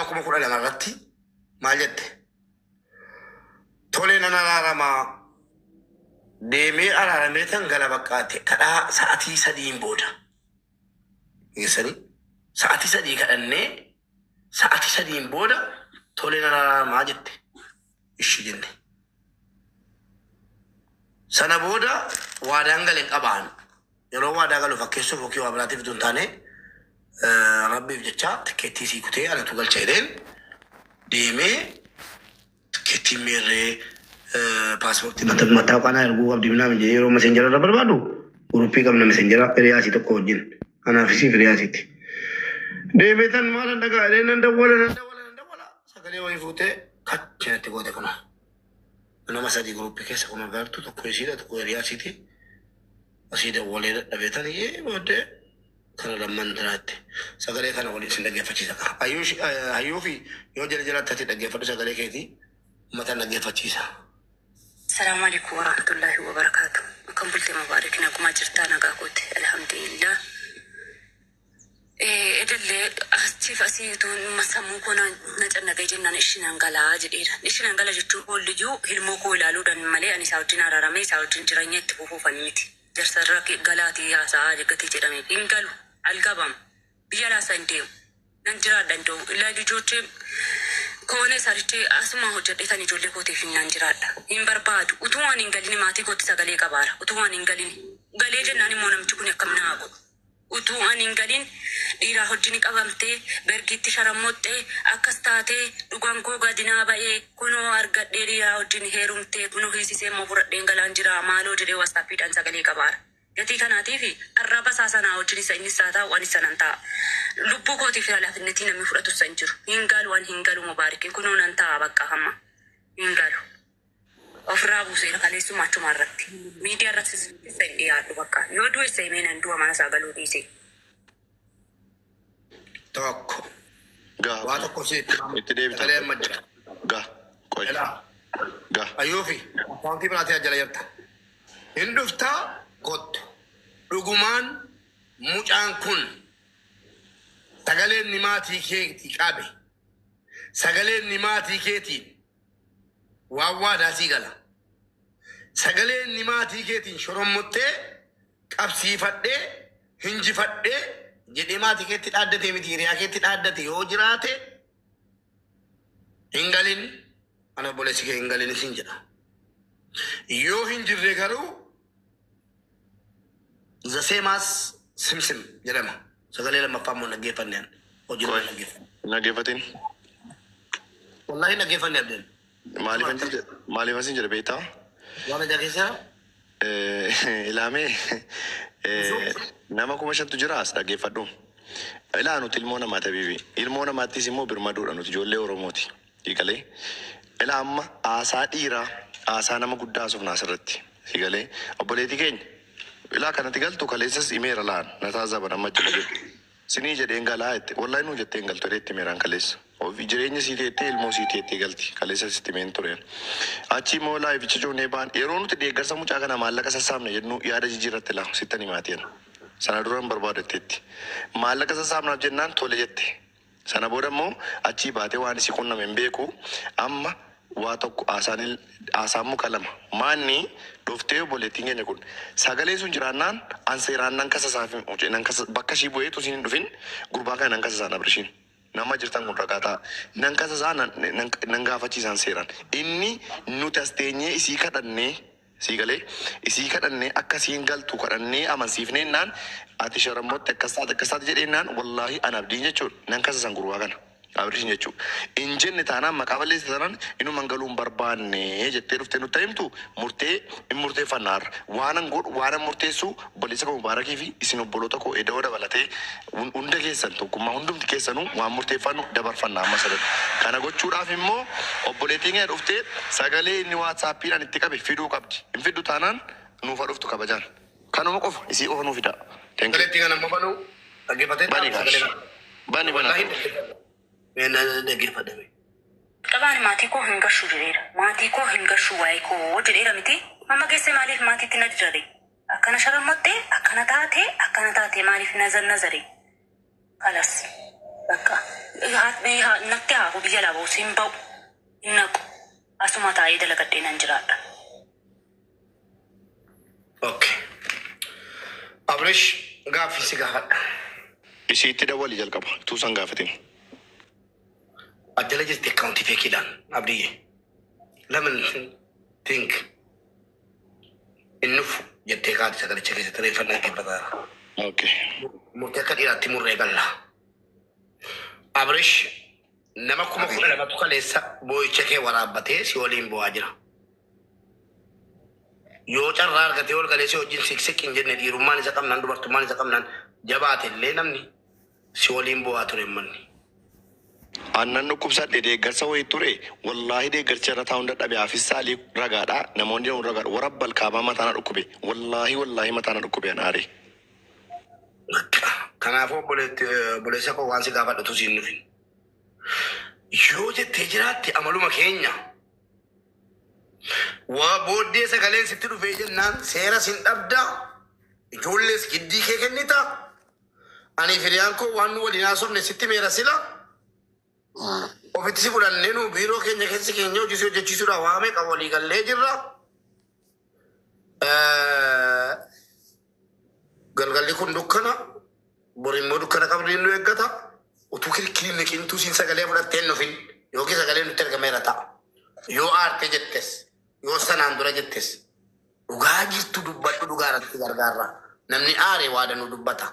kuma kura lama irratti maal jette tolee nan araaramaa deemee araaramee tan gala baqqaate kadhaa sa'atii sadiin booda geessanii sa'atii sadii kadhannee sa'atii sadiin booda tolee nan araaramaa jette ishii jenne sana booda waadaan galeen qabaan yeroo waadaa galu fakkeessuuf yookiin waa biraatiif tun taane rabbiif jecha tikkeettii sii kutee alatu galcha jedheen deemee tikkeettii meerree paaspoortii mataa qaanaa erguu qabdi minaa jedhee yeroo meseenjara irra barbaadu guruppii qabna meseenjara hiriyaasii tokko wajjin anaafisiif hiriyaasiitti deemee tan maalan dhagaa jedhee nan dawwala sagalee wayii fuutee kachinatti goote kuna nama sadii guruppii keessa kun agartu tokko isiidha tokko hiriyaasiiti asii dawwalee dadhabeetanii booddee kana lamman diraatti sagalee kana waliin sin dhaggeeffachiisa hayyuu fi yoo jala jalatti ati dhaggeeffadhu sagalee keetii ummatan dhaggeeffachiisa. Assalamu alaikum warahmatullahi wabarakatuh. Akkam bultee mubaarak naguma jirtaa nagaa koote alhamdulillah. Edalle asiif asiituun masammuu koo na cannagee jennaan ishinan galaa jedheera. Ishinan gala jechuun oollijuu hilmoo koo ilaaluudhaan malee ani isaa wajjin araaramee isaa wajjin jireenya itti fufuufan miti. Jarsarra galaatii haasaa jegatee jedhame hin galu algabam biyya laasaa hin deemu nan jiraadha danda'u illaa ijoollee koone sarichee asuma hojjedheetan ijoollee kootiif hin jiraadha hin barbaadu utuu waan hin galini maatii kootti sagalee qabaara utuu waan hin galini galee jennaan immoo namichi kun akkam naa godhu utuu waan hin galin dhiiraa hojii qabamtee bergiitti sharammoxxee akkas taatee dhugaan koo gadinaa ba'ee kunoo argadhee dhiiraa hojii heerumtee kunoo hiisisee immoo fudhadheen galaan jira maaloo jedhee wasaappiidhaan sagalee qabaara. Gatii kanaatiif arraba saasanaa hojii isa inni isaa taa'u waan isa nan ta'a. Lubbuu kootiif laafinnetii namni fudhatu san jiru. Hin galu waan hin galu mubaarikin kunoo nan ta'a bakka hamma. Hin galu. Ofirraa buuseera kaleessuma achuma irratti. Miidiyaa irratti isa hin dhiyaadhu bakka. Yoo du'e isa himee nan du'a mana isaa galuu dhiise. Tokko. Waa tokko itti deebitaa. Galee amma jira. Qoy. Ayyuufi afaantii biraatii ajjala jirta. Hin dhuftaa kottu. Dhugumaan mucaan kun sagaleen nimaatii keetii qabe sagaleen nimaatii keetiin waawwaadhaasii gala sagaleen nimaatii keetiin shorommottee qabsiifadhee hinjifadhee jedhee maatii keetti dhaaddate miti hiriyaa keetti dhaaddate yoo jiraate hin galin ana obboleessi kee hin galin isin jedha yoo hin jirre garuu the same as simsim jedhama sagalee lammaffaa immoo naggeeffanneen hojii naggeeffatiin wallahi naggeeffannee abdeen maaliif asin jedhe beektaa waan ajaa keessaa ilaamee nama 5,000 jira as dhaggeeffadhu ilaa nuti ilmoo namaa tabiibi ilmoo namaattis immoo birmaduudha nuti ijoollee Oromooti hiikalee ilaa amma aasaa dhiiraa aasaa nama guddaa sofnaa asirratti hiikalee obboleetii keenya ilaa kanatti galtu kaleessas imeera laan nataa zaban amma jiru sinii jedheen galaa itti wallahi nuu jetteen galtu itti meeraan kaleessa ofi jireenya sii teettee ilmoo sii teettee galti kaleessas itti meen tureen achi immoo laayificha joonee baan yeroo nuti deeggarsa mucaa kana maallaqa sassaabna jennu yaada jijjiirratti laa sittanii maatiin sana duraan barbaadatteetti maallaqa sassaabnaaf jennaan tole jette sana booda immoo achi baatee waan isii qunname hin beeku amma waa tokko aasaan muka lama maanni dhuftee obboleettiin keenya kun sagalee sun jiraannaan anseeraan nan kasa saafin nan kasa bakka ishii bu'eetu siin dhufin gurbaa kana nan kasa saan abrishiin nama jirtan kun raqaataa nan kasa saa nan gaafachiisan seeraan inni nuti as teenyee isii kadhannee siigalee isii kadhannee akkasiin galtu kadhannee amansiifneennaan ati sharammotti akkasaati jedheennaan wallaahi an abdiin jechuudha nan kasa san gurbaa kana. Abrishin jechuun injenne taanaan maqaa balleessi taanaan inuma galuun barbaanne jettee dhuftee nutti himtu murteeffannaarra waanan godhu waanan murteessu obboleessa koo Mubaarakii fi isin obboloota koo eda'oo dabalatee hunda keessan tokkummaa hundumti keessanuu waan murteeffannu dabarfanna amma sadan kana gochuudhaaf immoo obboleettiin keenya dhuftee sagalee inni waatsaappiidhaan itti qabe fiduu qabdi hin fiddu taanaan nuufa dhuftu kabajaan kanuma qofa isii qofa nuuf fida. Obboleettiin kana amma banuu dhaggeeffatee bani naggeeffadhame. Qabaan maatii koo hin gashu jedheera. Maatii koo hin gashu waa'ee koo jedheera miti. Amma geesse maaliif maatiitti na dirare? Akkana sharammottee akkana taate maaliif nazaree? Kalas bakka natti haa biyya laa ba'u siin ba'u hin naqu asuma taa'ee dalagadhee nan jiraadha. Okay. Abrish gaaffii si gaafadha. Isiitti dawwalii jalqaba. Tuusan gaafatin. Ajjala jirti akkaawuntii feekiidhaan abdiyyee. Lamin think innufu jettee kaati sagalicha keessatti reeffannaa eebbataara. Okay. Murtee akka dhiiraatti murree galla. Abrish nama 10,000 kaleessa boo'icha kee waraabbatee si waliin bu'aa jira. Yoo carraa argatee ol galee si wajjin siqsiq hin jenne dhiirummaan isa qabnaan dubartummaan isa qabnaan jabaate illee namni si waliin bu'aa ture manni. Aannan dhukkubsadhe deeggarsa wayii ture. Wallaahi deeggarcha irra taa'uun dadhabe afissaalii ragaadha. Namoonni jedhamu ragaadha. Warabbal kaabaa mataana dhukkube. Wallaahi mataana dhukkube anaare. Kanaafuu obboleessa koo waan si gaafadhatu siin nufin. Yoo jettee jiraatti amaluma keenya. Waa booddee sagaleen sitti dhufee jennaan seera sin dhabda. Ijoollees giddii kee kennita. Ani firiyaan koo waan nu waliin haasofne sitti meera sila. Ofitti si fudhannee nu biiroo keenya keessi keenya hojjechiisuudhaaf waamee qabu walii gallee jirra. Galgalli kun dukkana. Bori immoo dukkana qabdiin nu eeggata. Utuu kirkiriin neqintuu siin sagalee fudhattee nufin yookiin sagalee nutti ergameera ta'a. Yoo aarte jettes yoo sanaan dura jettes dhugaa jirtu dubbadhu dhugaa irratti gargaarra. Namni aare waada nu dubbata.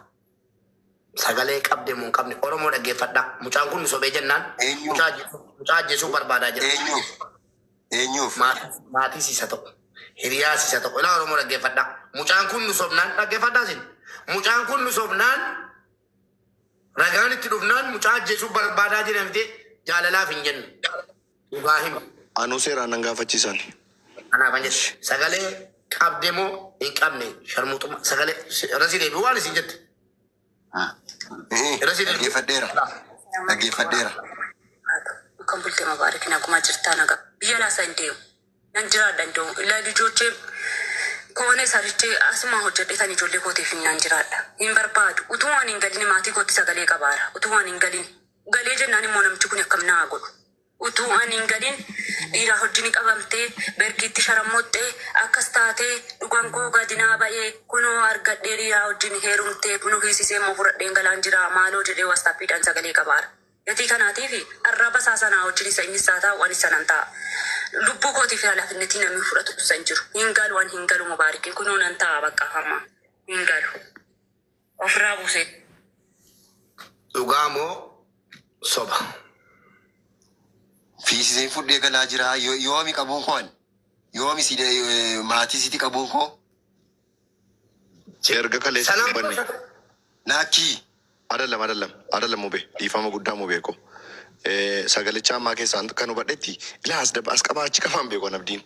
Sagalee qabde mun qabne Oromoo dhaggeeffadha. Mucaan kun nu sobee jennaan mucaa ajjeesuu barbaadaa jira. Eenyuuf? Maatii siisa ta'u. Hiriyaa siisa ta'u. Ilaa Oromoo dhaggeeffadha. Mucaan kun nu sobnaan dhaggeeffadhaa sin. Mucaan kun nu sobnaan ragaan itti dhufnaan mucaa ajjeesuu barbaadaa jedhamte jaalalaaf hin jennu. Dhugaa hima. Anuu seeraan nan gaafachiisan. Kanaaf hin jettu. Sagalee qabde moo hin qabne sharmuuxuma sagalee rasii deebi waan isin jette. Dhaggeeffadheera. Kan bultee mabaarik akkuma jirtaa nagaa. Biyya laasaa hin deemu. Nan jiraadha hin deemu. Ilaa ijoollee koone sarichee asuma hojjedhetan ijoollee kootiif nan jiraadha. Hin barbaadu. Utuu waan hin galin maatii kootti sagalee qabaara. Utuu waan hin galin. Galee jennaan immoo namchi kun akkam naa godhu. Utuu waan hin galin dhiiraa hojii qabamtee bergiitti sharammoxxee akkas taatee dhugaan koo gadinaa ba'ee kunoo argadhee dhiiraa hojii heerumtee kunoo hiisisee immoo fudhadheen galaan jira maaloo jedhee waastaappiidhaan sagalee qabaara. Gatii kanaatiif arraba saasanaa wajjin isa inni isaa taa'u waan isa nan ta'a. Lubbuu kootiif laafinnetii namni fudhatu san jiru. Hin galu waan hin galu mubaarikin kunoo nan ta'a bakka hamma. Hin galu. Ofirraa buusee. Dhugaa moo soba? Fiisiseen fudhee galaa jira. Yoomi qabuun koon? Yoomi maatii siiti qabuun koo? Erga kaleessa dubbanne. Laakki. Adalam mube. Dhiifama guddaa mubee ko. Sagalicha ammaa keessaan kan hubadhetti ilaas as qabaa achi qabaan beekoon abdiin.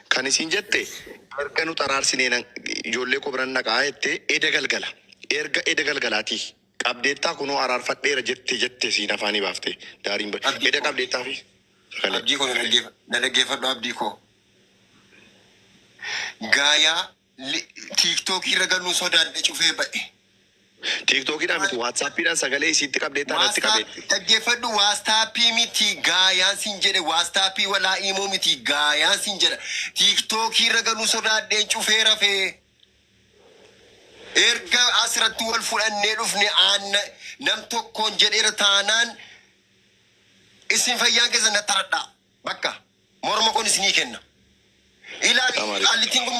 Kan isiin jette erga nu xaraarsinee ijoollee koo biran naqaa jettee eda galgala. Erga eda galgalaatii qabdeettaa kunoo araarfadheera jette siin afaanii baaftee daariin eda qabdeettaa fi. Abdii koo na dhaggeeffadhu abdii koo. Gaayaa tiiktookii irra galuu sodaadhe cufee ba'e. Tiiktookidhaan miti waatsaappiidhaan sagalee isiitti qabdeettaa natti qabeetti. Dhaggeeffadhu waastaappii miti gaayaan siin jedhe waastaappii walaa immoo miti gaayaan siin jedha. Tiiktookii irra galuu sodaadheen cufee rafee. Erga asirratti wal fudhannee dhufne nam tokkoon jedheera taanaan isin fayyaan keessa na taradhaa bakka morma kun isinii kenna. Ilaali allitiin kun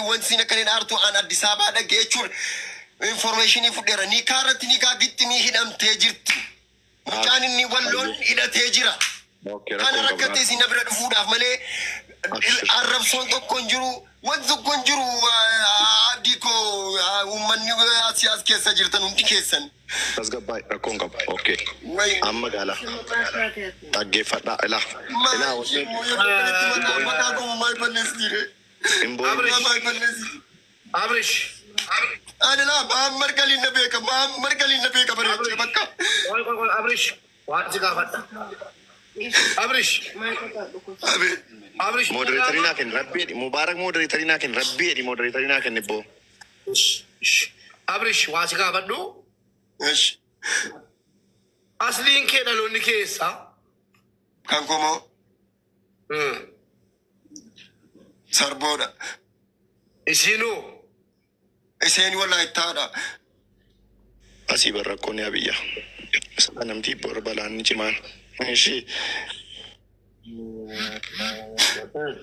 wanti isin akkaniin aartu aan Addis Ababaa dhagee jechuun informationii fudheera. Ni kaarratti ni gaagittimii hidhamtee jirti. Mucaan inni walloon hidhatee jira. Kana rakkatee isin na bira dhufuudhaaf malee arrabsoon tokko hin jiru. Wanti tokko hin jiru abdii koo uummanni as keessa jirtan hundi keessan. Tasgabbaa'e rakkoon qaba. Okay. Amma gaala. Dhaggeeffadhaa ilaa. Abrish. Ani laa Muhammad Galiin na beeka bareechee bakka. Abrish. Waan si gaafadha. Abrish. Abrish. Moderatorii naa kenni rabbi Mubaarak moderatorii naa kenni rabbi moderatorii naa kenni boo. Abrish waan si gaafadhu. Asliin kee dhaloonni keessa. Kan komoo sarboodha. Isinuu. Isheen Walaayittaadha. Asii barrakkoon yaa biyya. Namtii bor balaan cimaan. Ishii.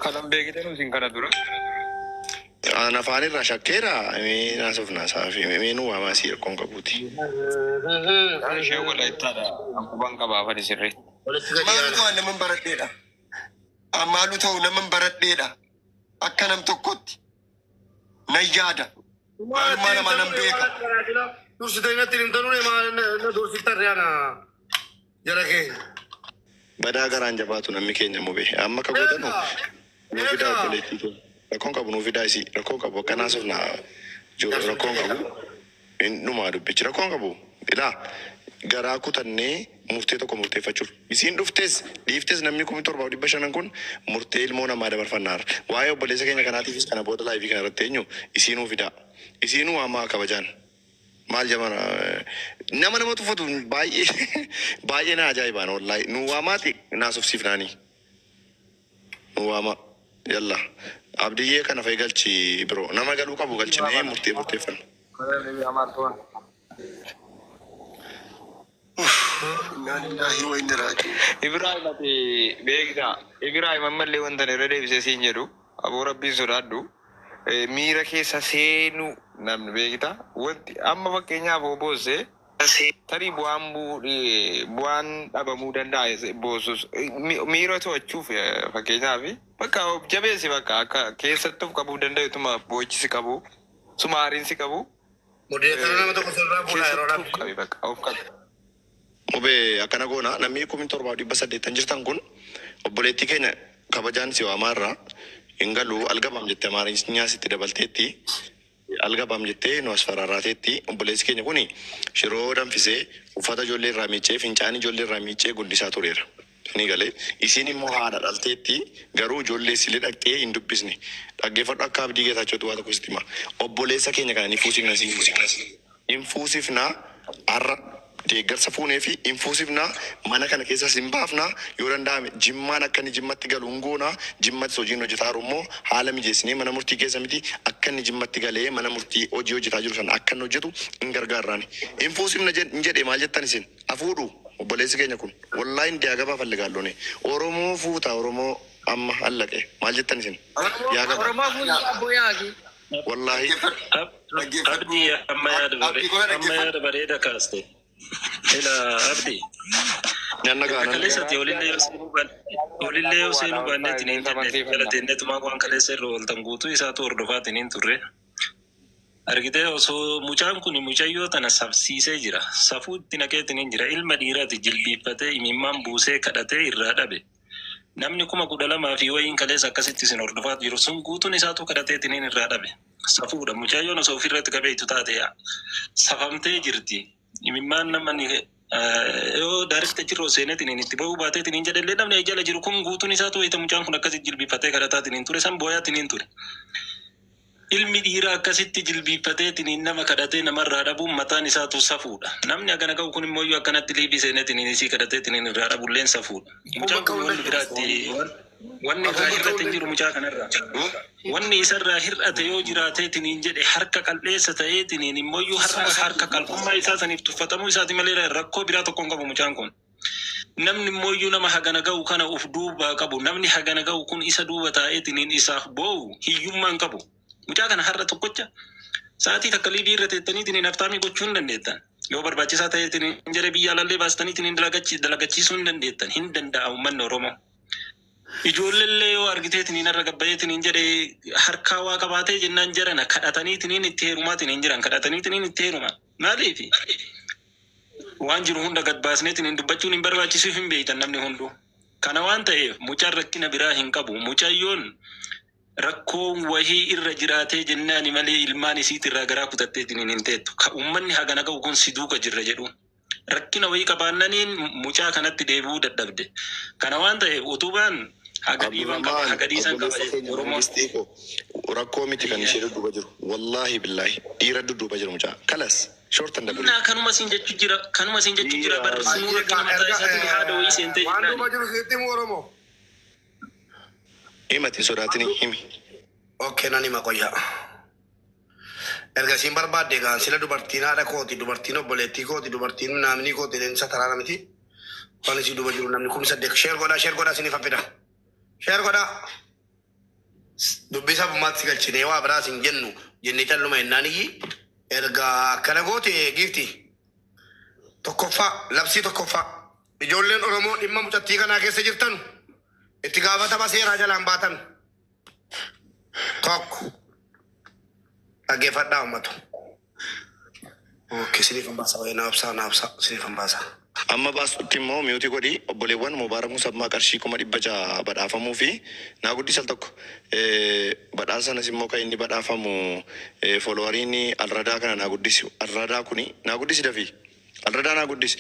Kanan beekite nuti kana dura. Ana afaan irraa shakkeera. Naasuuf naasaa fi meenuu waamaa asii rakkoon qabuuti. Ishee Walaayittaadha. Ankubaan qabaa fadi sirrii. Maalu ta'u naman baradheedha. Maalu ta'u naman baradheedha. Akka nam tokkotti nan yaada. Maalummaa namaa nan beeka. Dursiteenyatti himtanuu na dursittarreana jara keenya. Badaa garaan jabaatu namni keenya mubee. Amma ka godhanu nuu fidaa obboleettii keenya. Rakkoon qabu nuu fidaa isii. Rakkoon qabu akka naasuuf naa jiru rakkoon qabu. Dhumaa dubbichi rakkoon qabu. Ilaa garaa kutannee murtee tokko murteeffachuuf. Isiin dhuftes dhiiftes namni 1700 kun murtee ilmoo namaa dabarfannaar. Waa'ee obboleessa keenya kanaatiifis kana booda laayivii kana irratti eenyu isiinuu fidaa. Isiinuu ammaa kabajaan. Maal jamana nama tuffatu baay'ee na ajaa'ibaan wallahi nu waamaati naasofsiifnaanii nu waama yalla abdiyyee kana fa'i galchi biroo nama galuu qabu galchinee murteeffanna. Ibrahim ati beekta. Ibrahim ammallee wanta irra deebisee siin jedhu aboo rabbiin sodaadhu. Miira keessa seenuu namni beekta. Wanti amma fakkeenyaaf oboose tarii bu'aan dhabamuu danda'a boosus miira to'achuuf fakkeenyaaf bakka jabeessi bakka akka keessatti of qabuu danda'u tuma boochisi qabu suma aariinsi qabu. Mudeetara nama tokko sirraa fuudhaa yeroo qabi bakka of qabu. Mubee akkana goona namni 1780 jirtan kun obboleettii keenya kabajaan si waamaarraa. Ingalu algabam jettee Amaariffaa sitti dabalteetti algabam jettee nu asfararaateetti obboleessi keenya kuni shiroo danfisee uffata ijoollee irraa miicee fincaanii ijoollee irraa miicee guddisaa tureera. Ni galee isiin immoo haadha dhalteetti garuu ijoollee silee dhaqxee hin dubbisne dhaggeeffadhu akka abdii geetaachotu waa tokko sitti hima. Obboleessa keenya kana ni fuusifna har'a deeggarsa fuunee fi infuusifnaa mana kana keessa simbaafnaa yoo danda'ame jimmaan akka inni jimmatti galu hungoonaa jimmatti hojiin hojjetaa immoo haala mijeessinee mana murtii keessa miti akka inni jimmatti galee mana murtii hojii hojjetaa jiru sana akka inni hojjetu hin gargaarraani. Infuusifna jedhee maal jettan isin afuudhu obboleessi keenya kun wallaahi hin diyaagabaa falligaalloone Oromoo fuutaa Oromoo amma allaqe maal jettan isin diyaagabaa wallaahi abdii amma yaada bareeda kaaste. Ila abdi. Nyanna gaana. Kaleessatti olillee yoo seenuu baanneetiin hin jenne gara teennetumaa waan kaleessa irra ooltan guutuu isaatu hordofaatiin hin turre. Argitee osoo mucaan kun mucayyoo tana sabsiisee jira. Safuu itti naqeetiin hin jira. Ilma dhiiraati jilbiiffatee imimmaan buusee kadhatee irraa dhabe. Namni 12,000 fi wayiin kaleessa akkasitti isin hordofaat jiru sun guutuun isaatu kadhateetiin hin irraa dhabe. Safuudha mucayyoon osoo ofirratti qabeetu taate safamtee jirti. Imimmaan namni yoo daarifte jirru seeneetiin hin itti ba'uu baateetiin hin jedhallee namni jala jiru kun guutuun isaatu wayita mucaan kun akkasitti jilbiiffatee kadhataatiin hin ture san booyaatiin hin ture. Ilmi dhiiraa akkasitti jilbiiffateetiin nama kadhatee namarraa dhabuun mataan isaatu safuudha. Namni akkana qabu kun immoo akkanatti liibii seeneetiin isii kadhateetiin irraa dhabulleen safuudha. Mucaan kun wanni biraatti wanni irraa hir'ate hin jiru mucaa kanarraa. Wanni isarraa hir'ate yoo jiraateetiin hin jedhe harka qal'eessa ta'eetiin immoo harka qal'ummaa isaa saniif tuffatamuu isaati malee rakkoo biraa tokko hin qabu mucaan kun. Namni immoo nama hagana ga'u kana uf duuba qabu. Namni hagana ga'u kun isa duuba taa'eetiin isaaf boo'u hiyyummaa hin qabu. Mucaa kana har'a tokkocha sa'aatii takka liibii irra teettaniitiin naftaamii gochuu hin dandeettan. Yoo barbaachisaa ta'eetiin hin jedhe biyya alallee baastaniitiin dalagachiisuu hin dandeettan. Hin danda'a uummanni Oromoo. Ijoollee yoo argiteetiin irra gabbayeetiin hin jedhe harkaa waa qabaatee jennaan jarana kadhataniitiin itti heerumaatiin hin jiran kadhataniitiin itti heeruma. Maaliifi waan jiru hunda gad baasneetiin hin dubbachuun hin barbaachisuuf hin beektan namni hunduu. Kana waan ta'eef mucaan rakkina biraa hin qabu. Mucayyoon rakkoon wahii irra jiraatee jennaani malee ilmaan isiit irraa garaa kutatteetiin hin teettu. Ka uummanni hagana ga'u kun si duuka jirra jedhu. Rakkina wahii qabaannaniin mucaa kanatti deebi'uu dadhabde. Kana waan ta'eef utubaan haga dhiiban qaba haga dhiisan qaba Oromoos rakkoo miti kan ishee dudduuba jiru wallahi billahi dhiira dudduuba jiru mucaa kalas shortan dabale na kanuma sin jechu jira barrisnu rakkina mataa isaatti haada wayii seente waan duuba jiru sitti mu Oromoo. himati sodaatini himi Okay, nani makoya. Erga simbar badde kan sila dubartiin haadha kooti dubartiin obboleettii kooti dubartiin namni kooti leensa taraara miti. Waan isi duba jiru namni kun saddeq share godha sinif affida. Share godha. Dubbisa bumaatti galchine waa biraa sin jennu jenne calluma ennaaniyyi erga akkana goote gifti. Tokkoffaa labsii tokkoffaa ijoolleen Oromoo dhimma mucattii kanaa keessa jirtan itti gaafatama seeraa jalaan baatan. Tokko dhaggeeffadhaa uummatu. Okay, sinif hambaasa wayi naabsaa sinif hambaasa. amma baasutti immoo miutii godhi obboleewwan Mubaarak Musammaa qarshii 600 badhaafamuu fi naa guddisal tokko badhaasa sanas immoo kan inni badhaafamu foolowariin alradaa kana naa guddisu alradaa kuni naa guddisi dafii alradaa naa guddisi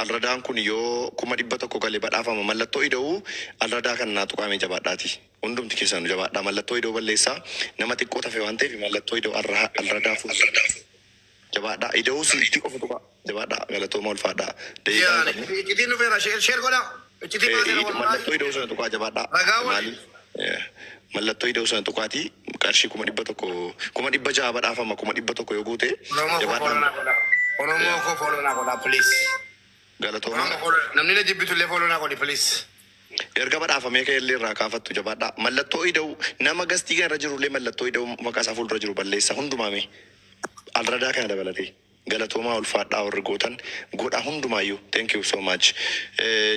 alradaan kun yoo 100 galee badhaafama mallattoo ida'uu alradaa kana naa tuqaamee jabaadhaati hundumti keessan jabaadhaa mallattoo ida'uu balleessaa nama xiqqoo tafe waan ta'eef mallattoo ida'uu alradaa fu jabaadhaa ida'uu sitti qofa tuqa jabaadhaa galatooma ulfaadhaa Iccitiin dhufeera share godha. Iccitii baasee mallattoo ida'uu sana tuqaa jabaadhaa maaliif mallattoo ida'uu sana tuqaati qarshii 100 badhaafama 100 yoo guute jabaadhaa Oromoo ko follow na godha please. galatooma Namni na jibbitu illee follow na godhi please. erga badhaafamee ka'e illee irraa kaafattu jabaadhaa mallattoo ida'uu nama gastii kan irra jiru illee mallattoo ida'uu maqaa isaa fuuldura jiru balleessa hundumaame alradaa kana dabalatee galatooma ulfaadhaa warri gootan godha hundumaayyuu thank you so much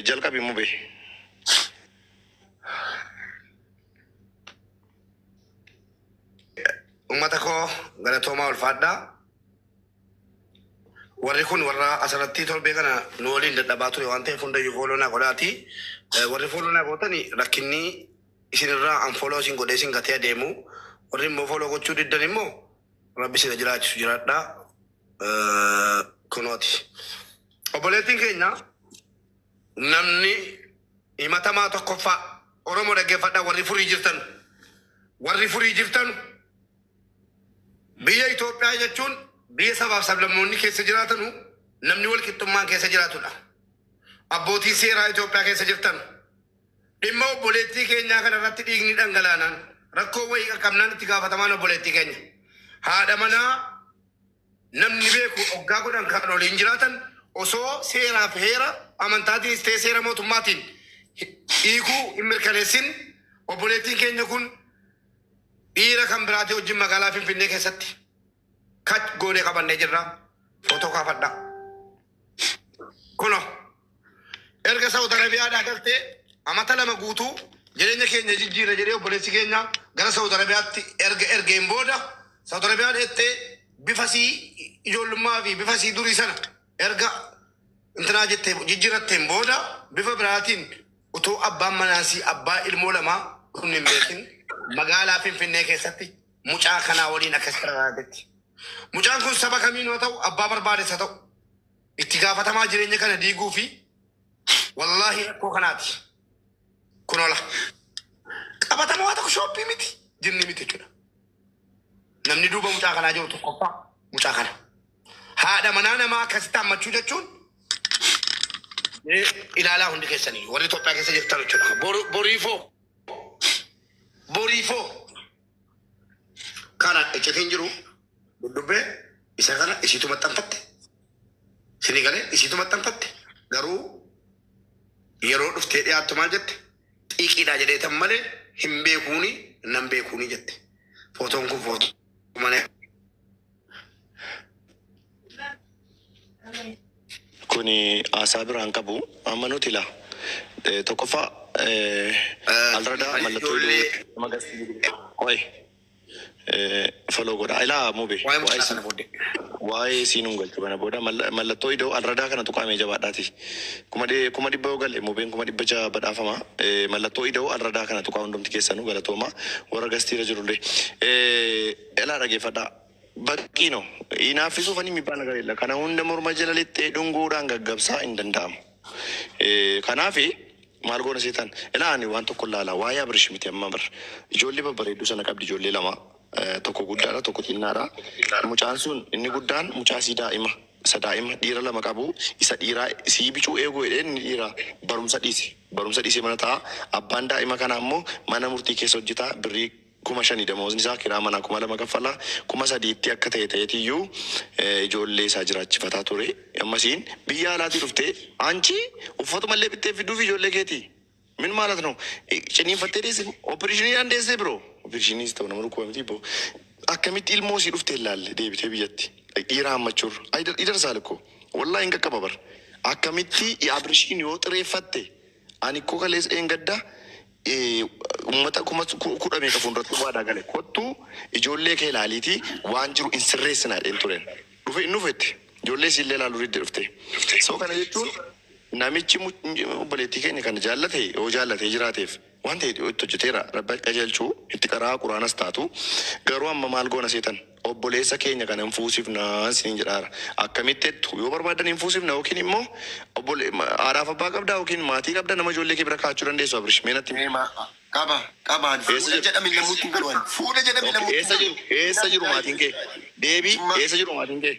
jalqabi mube Ummata ko galatooma ulfaadhaa. Warri kun warra asirratti torbee kana nu waliin dadhabaa ture waan ta'eef hundayyuu follow na godhaati. Warri follow na gootani rakkinni isinirraa unfollow isin godhee isin gatee adeemu. Warri immoo follow gochuu diddan immoo rabbi isin jiraachisu jiraadhaa. Kunooti. Obboleettiin keenya namni himatamaa tokkoffaa Oromoo dhaggeeffadhaa warri furii jirtan biyya Itoophiyaa jechuun biyya sabaaf sablammoonni keessa jiraatanu namni wal qixxummaan keessa jiraatudha. Abbootiin seeraa Itoophiyaa keessa jirtan dhimma obboleettii keenyaa kana irratti dhiigni dhangalaanaan rakkoo wayii qaqqabnaan itti gaafatamaan obboleettii keenya. Haadha manaa namni beeku hoggaa godhan kan waliin jiraatan osoo seeraaf heera amantaatiinis ta'e seera mootummaatiin hiikuu hin mirkaneessin obboleettiin keenya kun dhiira kan biraatii wajjin magaalaa Finfinnee keessatti kach goonee qabannee jirra. Footoo kaafadha. Kuno erga Saudi Arabiyaadhaa galtee amata 2 guutuu jireenya keenya jijjiirra jedhee obboleessi keenya gara Saudi Arabiyaatti ergeen booda Saudi Arabiyaan ettee bifasii ijoollummaa fi bifasii durii sana erga intinaa jettee jijjiirratteen booda bifa biraatiin utuu abbaan manaasii abbaa ilmoo lamaa kun hin beekin magaalaa Finfinnee keessatti mucaa kanaa waliin akkas tararaatetti. Mucaan kun saba kamiin yoo ta'u abbaa barbaades haa ta'u itti gaafatamaa jireenya kana diiguu fi wallahi rakkoo kanaati. Kun ola qabatama waa tokko shooppii miti jinni miti jechuudha. Namni duuba mucaa kanaa jiru tokkoffaa mucaa kana. Haadha manaa namaa akkasitti hammachuu jechuun ilaalaa hundi keessanii warri Itoophiyaa keessa jirtan jechuudha. Boriifoo kana iccitiin jiru dubbee isa kana isiitu maxxanfatte. Sinii galee isiitu maxxanfatte garuu yeroo dhuftee dhiyaattu maal jette xiiqiidhaa jedheetan malee hin beekuuni nan beekuuni jette. Footoon kun footoo malee. kuni aasaa biraan qabu amma nuti la tokkoffaa alradaa mallattoo ida'uu follow godha ilaa mube waa'ee siinun galchu kana booda mallattoo ida'uu alradaa kana tuqaamee jabaadhaati 100 yoo galle mubeen 100 badhaafama mallattoo ida'uu alradaa kana tuqaa hundumti keessanuu galatooma warra gastiira jirullee ilaa dhageeffadhaa. Bakkino inaafisuuf ani mibbaan agarilla kana hunda morma jala lixxee dhunguudhaan gaggabsaa hin danda'amu. Kanaaf maal goona seetan ilaani waan tokko laala waa'ee Abrish miti amma bar ijoollee babbareedduu sana qabdi ijoollee lama tokko guddaadha tokko xinnaadha mucaan sun inni guddaan mucaa sii daa'ima isa daa'ima dhiira lama qabu isa dhiiraa sii bicuu eeguu jedheen inni dhiira barumsa dhiise mana ta'a abbaan daa'ima kana ammoo mana murtii keessa hojjetaa birrii 5,000 damoosni isaa kiraa manaa 2,000 kaffala 3,000 akka ta'eetiyyuu ijoollee isaa jiraachifataa ture ammasiin biyya alaatii dhuftee anchi uffatuma bittee fiduuf ijoollee keetii min maalat ነው ciniinfattee deesse opereeshinii dandeessee biroo opereeshiniis ta'u nama rukkoo miti boo akkamitti ilmoo sii dhuftee ilaalle deebitee biyyatti dhiira hammachuur idarsaal ko wallaa hin qaqqaba bar akkamitti Abrishiin yoo xireeffatte ani koo kalees eengadda ummata kudha meeqa fuulduratti waadaa gale kottu ijoollee kee ilaaliiti waan jiru hin sirreessinaa dheen turen dhufe hin dhufetti ijoollee siillee ilaaluu ridde dhufte soo kana jechuun namichi obboleettii keenya kana jaallate yoo jaallatee jiraateef waan ta'e itti hojjeteera rabbi qajeelchuu itti qaraa quraanas taatu garuu amma maal goona seetan obboleessa keenya kana hin fuusifnaa siin jedhaara akkamittettu yoo barbaadan hin fuusifna yookiin immoo haadhaaf abbaa qabdaa yookiin maatii qabda nama ijoollee kee bira kaachuu dandeessu Abrish meenatti qabaan fuula jedhame namooti galuun fuula jedhame namooti eessa jiru maatiin kee deebii eessa jiru maatiin kee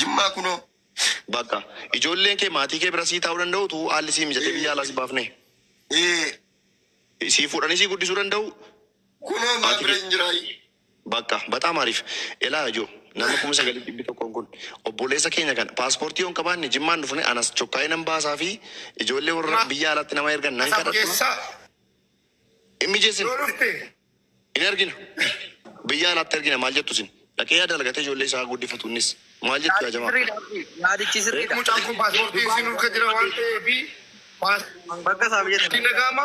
Jimmaa kunoo bakka ijoolleen kee maatii kee bira sii taa'uu danda'utu haalli sii mijatee biyya alaa si baafne sii fuudhanii sii guddisuu danda'u kunoo maa bira hin jiraayi bakka በጣም አሪፍ ኤላጆ nama 9,100 kun obboleessa keenya kan paaspoortii on qabaanne jimmaan dhufne anas chokkaa'ee nan baasaa fi ijoollee warra biyya alaatti nama ergan nan kadhatu immijeessin hin ergina biyya alaatti ergina maal jettu sin dhaqee yaada lagatee ijoollee isaa guddifatuunis maal jettu yaa jamaa yaadichi sirriidha. Mucaan kun paaspoortii isin urka jira waan ta'eefi Bakka isaa biyyatti nagama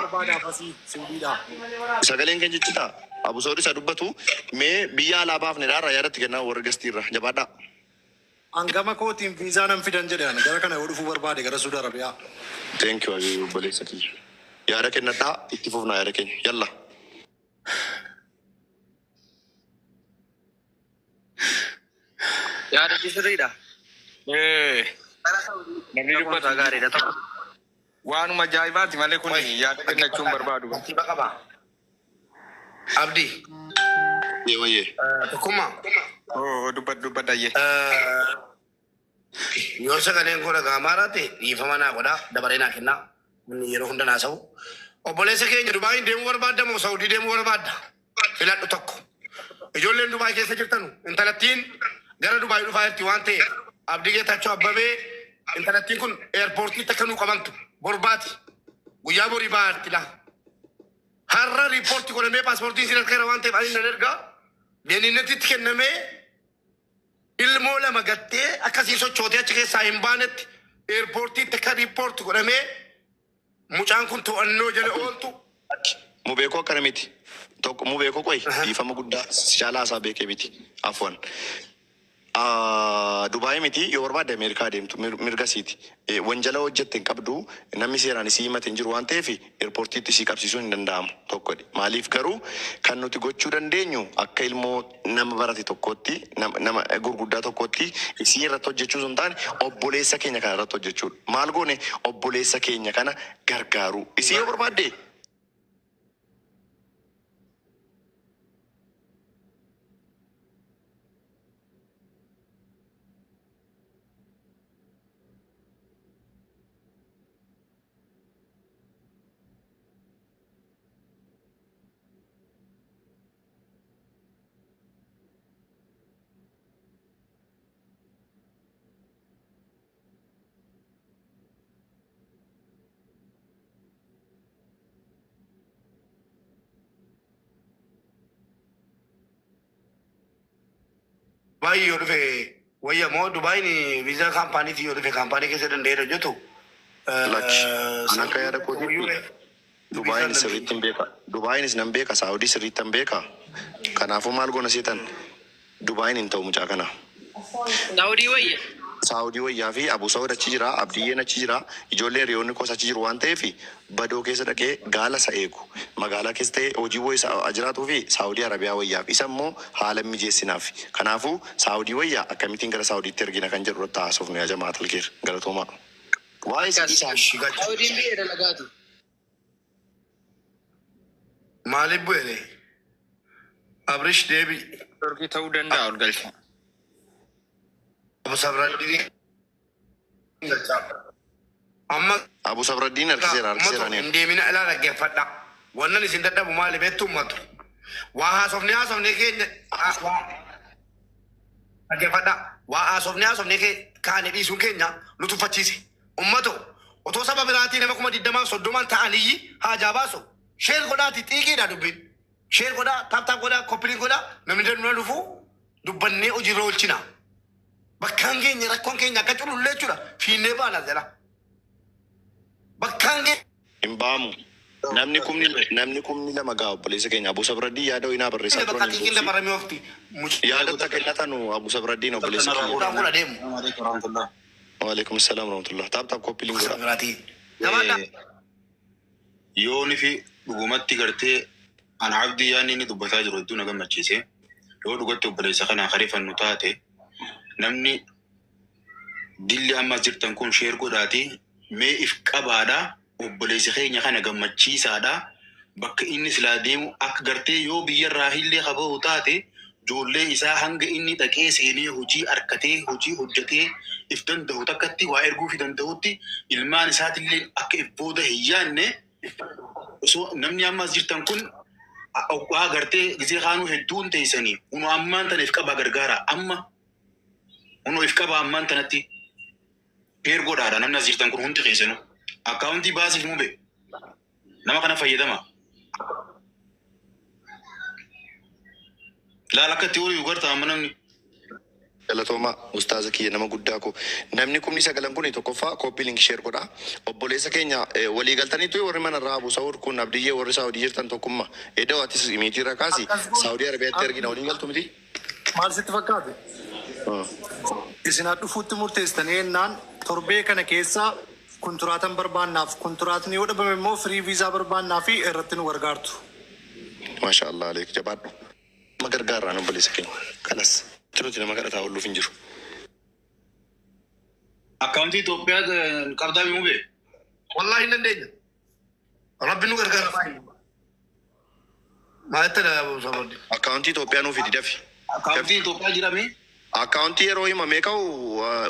sagaleen kan jechita abusoori isa dubbatu mee biyya alaa baafne dhaara yaadatti kennaa warra gastiirra jabaadhaa. Angama kootiin viizaa nan fidan jedhan gara kana yoo dhufuu barbaade gara Suudi Arabiyaa. Thank you abi obboleessa kiyya yaada kennadhaa itti fufnaa yaada keenya yalla. yaadichi sirriidha. Namni dubbatu gaariidha ta'u. waanuma ajaa'ibaati malee kun yaada kennachuun barbaadu. Abdi. Wayyee. Tokkummaa. Dubbadayye. Yoo sagaleen kun dhagaa maaraate dhiifama naa godhaa dabaree naa kennaa yeroo hunda naa sa'u. Obboleessa keenya Dubaayin deemuu barbaadda moo Saawudii deemuu barbaadda? Filadhu tokko. Ijoolleen Dubaay keessa jirtan intalattiin gara Dubaay dhufaa jirti waan ta'eef Abdii Geetachoo Abbabee intalattiin kun eerpoortii takka nuu qabantu borbaati guyyaa borii baarti laa. Har'a riipoortii godhamee paaspoortiin sin harka waan ta'eef ani nan ergaa beeninetitti kennamee ilmoo lama gattee akkasii sochootee achi keessaa hin baanetti eerpoortiitti akka riipoortii godhamee mucaan kun to'annoo jala ooltu. Mubeekoo akkana miti. Tokko mubeekoo qoy dhiifama guddaa caalaa isaa beekee miti afwan. Dubaay miti yoo barbaadde Ameerikaa deemtu mirga siiti. Wanjala hojjette hin qabdu namni seeraan isii himate hin jiru waan ta'eef eerpoortiitti isii qabsiisuun hin danda'amu tokkodha. Maaliif garuu kan nuti gochuu dandeenyu akka ilmoo nama barate tokkotti nama gurguddaa tokkotti isii irratti hojjechuu sun taane obboleessa keenya kana irratti hojjechuudha. Maal goone obboleessa keenya kana gargaaru. Isii yoo barbaadde Dubaay yoo dhufe wayya moo Dubaayin viizaa kaampaaniitii yoo dhufe kaampaanii keessa danda'ee hojjetu. lakki ana akka yaada kootiitti Dubaayin sirriitti hin beeka. Dubaayinis nan beeka Saawudii sirriitti hin beeka. Kanaafuu maal goona seetan Dubaayin hin ta'u mucaa kana. Saawudii wayya. Saawudii wayyaa fi Abu Saawud achi jira, Abdiyyeen achi jira, ijoolleen Riyoonni koos achi jiru waan ta'eef badoo keessa dhaqee gaala isa eegu. Magaalaa keessa ta'ee hojii wayii jiraatuu fi Saawudii Arabiyaa wayyaaf isa immoo haala mijeessinaaf. Kanaafuu Saawudii wayyaa akkamittiin gara Saawudiitti ergina kan jedhu irratti haasofnu yaa jamaa talkeer galatoomaa. Waa'ee Saawudiin biyya dalagaati. maaliif bu'e abrish deebi Turkii ta'uu danda'a ol galcha. abu sabraddiin amma Abu Sabraddiin harkiseera ummatu hin deemina ilaa dhaggeeffadha wannan isin dadhabu maali beektu ummatu waa haasofne keenya dhaggeeffadha waa haasofne kaane dhiisuun keenya nu tuffachiise ummatu otoo saba biraatii nama 20 ta'aniyyi haajaa baasu sheer godhaati xiiqiidha dubbiin sheer godhaa taaptaap godhaa koppiliin godhaa namni danduna dhufu dubbannee hojiirra oolchina bakkaan keenya rakkoon keenya akka culullee jechuudha fiinnee baana jala bakkaan keenya Imbaamu. Namni kumni lama gaa obboleessa keenya Abu Sabraddiin yaada ho'inaa barreessaa bakka turan. xiiqiin dabaramee ofti Yaada takka kennatanu Abu Sabraddiin obboleessa keenya. muudhaan kula deemu Waalaikum salaam warahmatullah. Taaptaap koppiliin saba godha. biraatii namadha yooni fi dhugumatti gartee ana abdii yaanni inni dubbataa jiru hedduu na gammachiise. Yoo dhugatti obboleessa kanaa kareeffannu taate namni dilli amma jirtan kun sheer godhaati mee if qabaadha obboleessa keenya kana gammachiisaadha bakka inni silaa deemu akka gartee yoo biyyarraa hillee qabahu taate ijoollee isaa hanga inni dhaqee seenee hojii arkatee hojii hojjetee if danda'u takkatti waa erguu fi danda'utti ilmaan isaatillee akka if booda hin yaanne osoo namni ammas jirtan kun waa gartee gisee kaanuu hedduun teessanii unu ammaan tana if qabaa gargaara amma unu if qabaa ammaan tanatti sheer godhaadha namni as jirtan kun hundi keessanuu akkaawuntii baasiif mube nama kana fayyadama. Laala akkatti horii gartaa amma namni. Galatooma ustaaza kiyya nama guddaa ko namni kumni sagalan kun tokkoffaa koppii link share godha obboleessa keenya walii galtanii tu warri mana raabu Saud kun abdiyyee warri Saudi jirtan tokkummaa edoo atis imitii rakaasi Saudi Arabiyaatti ergina walii galtu miti Maal sitti fakkaate? Isin dhufuutti murteessitanii ennaan torbee kana keessa kunturaatan barbaannaaf kunturaatni yoo dhabame immoo firii viizaa barbaannaa fi irratti nu gargaartu. Masha Allah aleek jabaadhu nama gargaarraa obboleessa keenya kanas nuti nama kadhataa oolluuf hin jiru. Akkaawuntii Itoophiyaa qabdaa bimuu bee? wallahi hin dandeenya rabbi nu gargaara maalitti dha Abu Sabraddiin Akkaawuntii Itoophiyaa nuuf hidi dafi. Akkaawuntii Itoophiyaa jiramee? Akkaawuntii yeroo himamee ka'u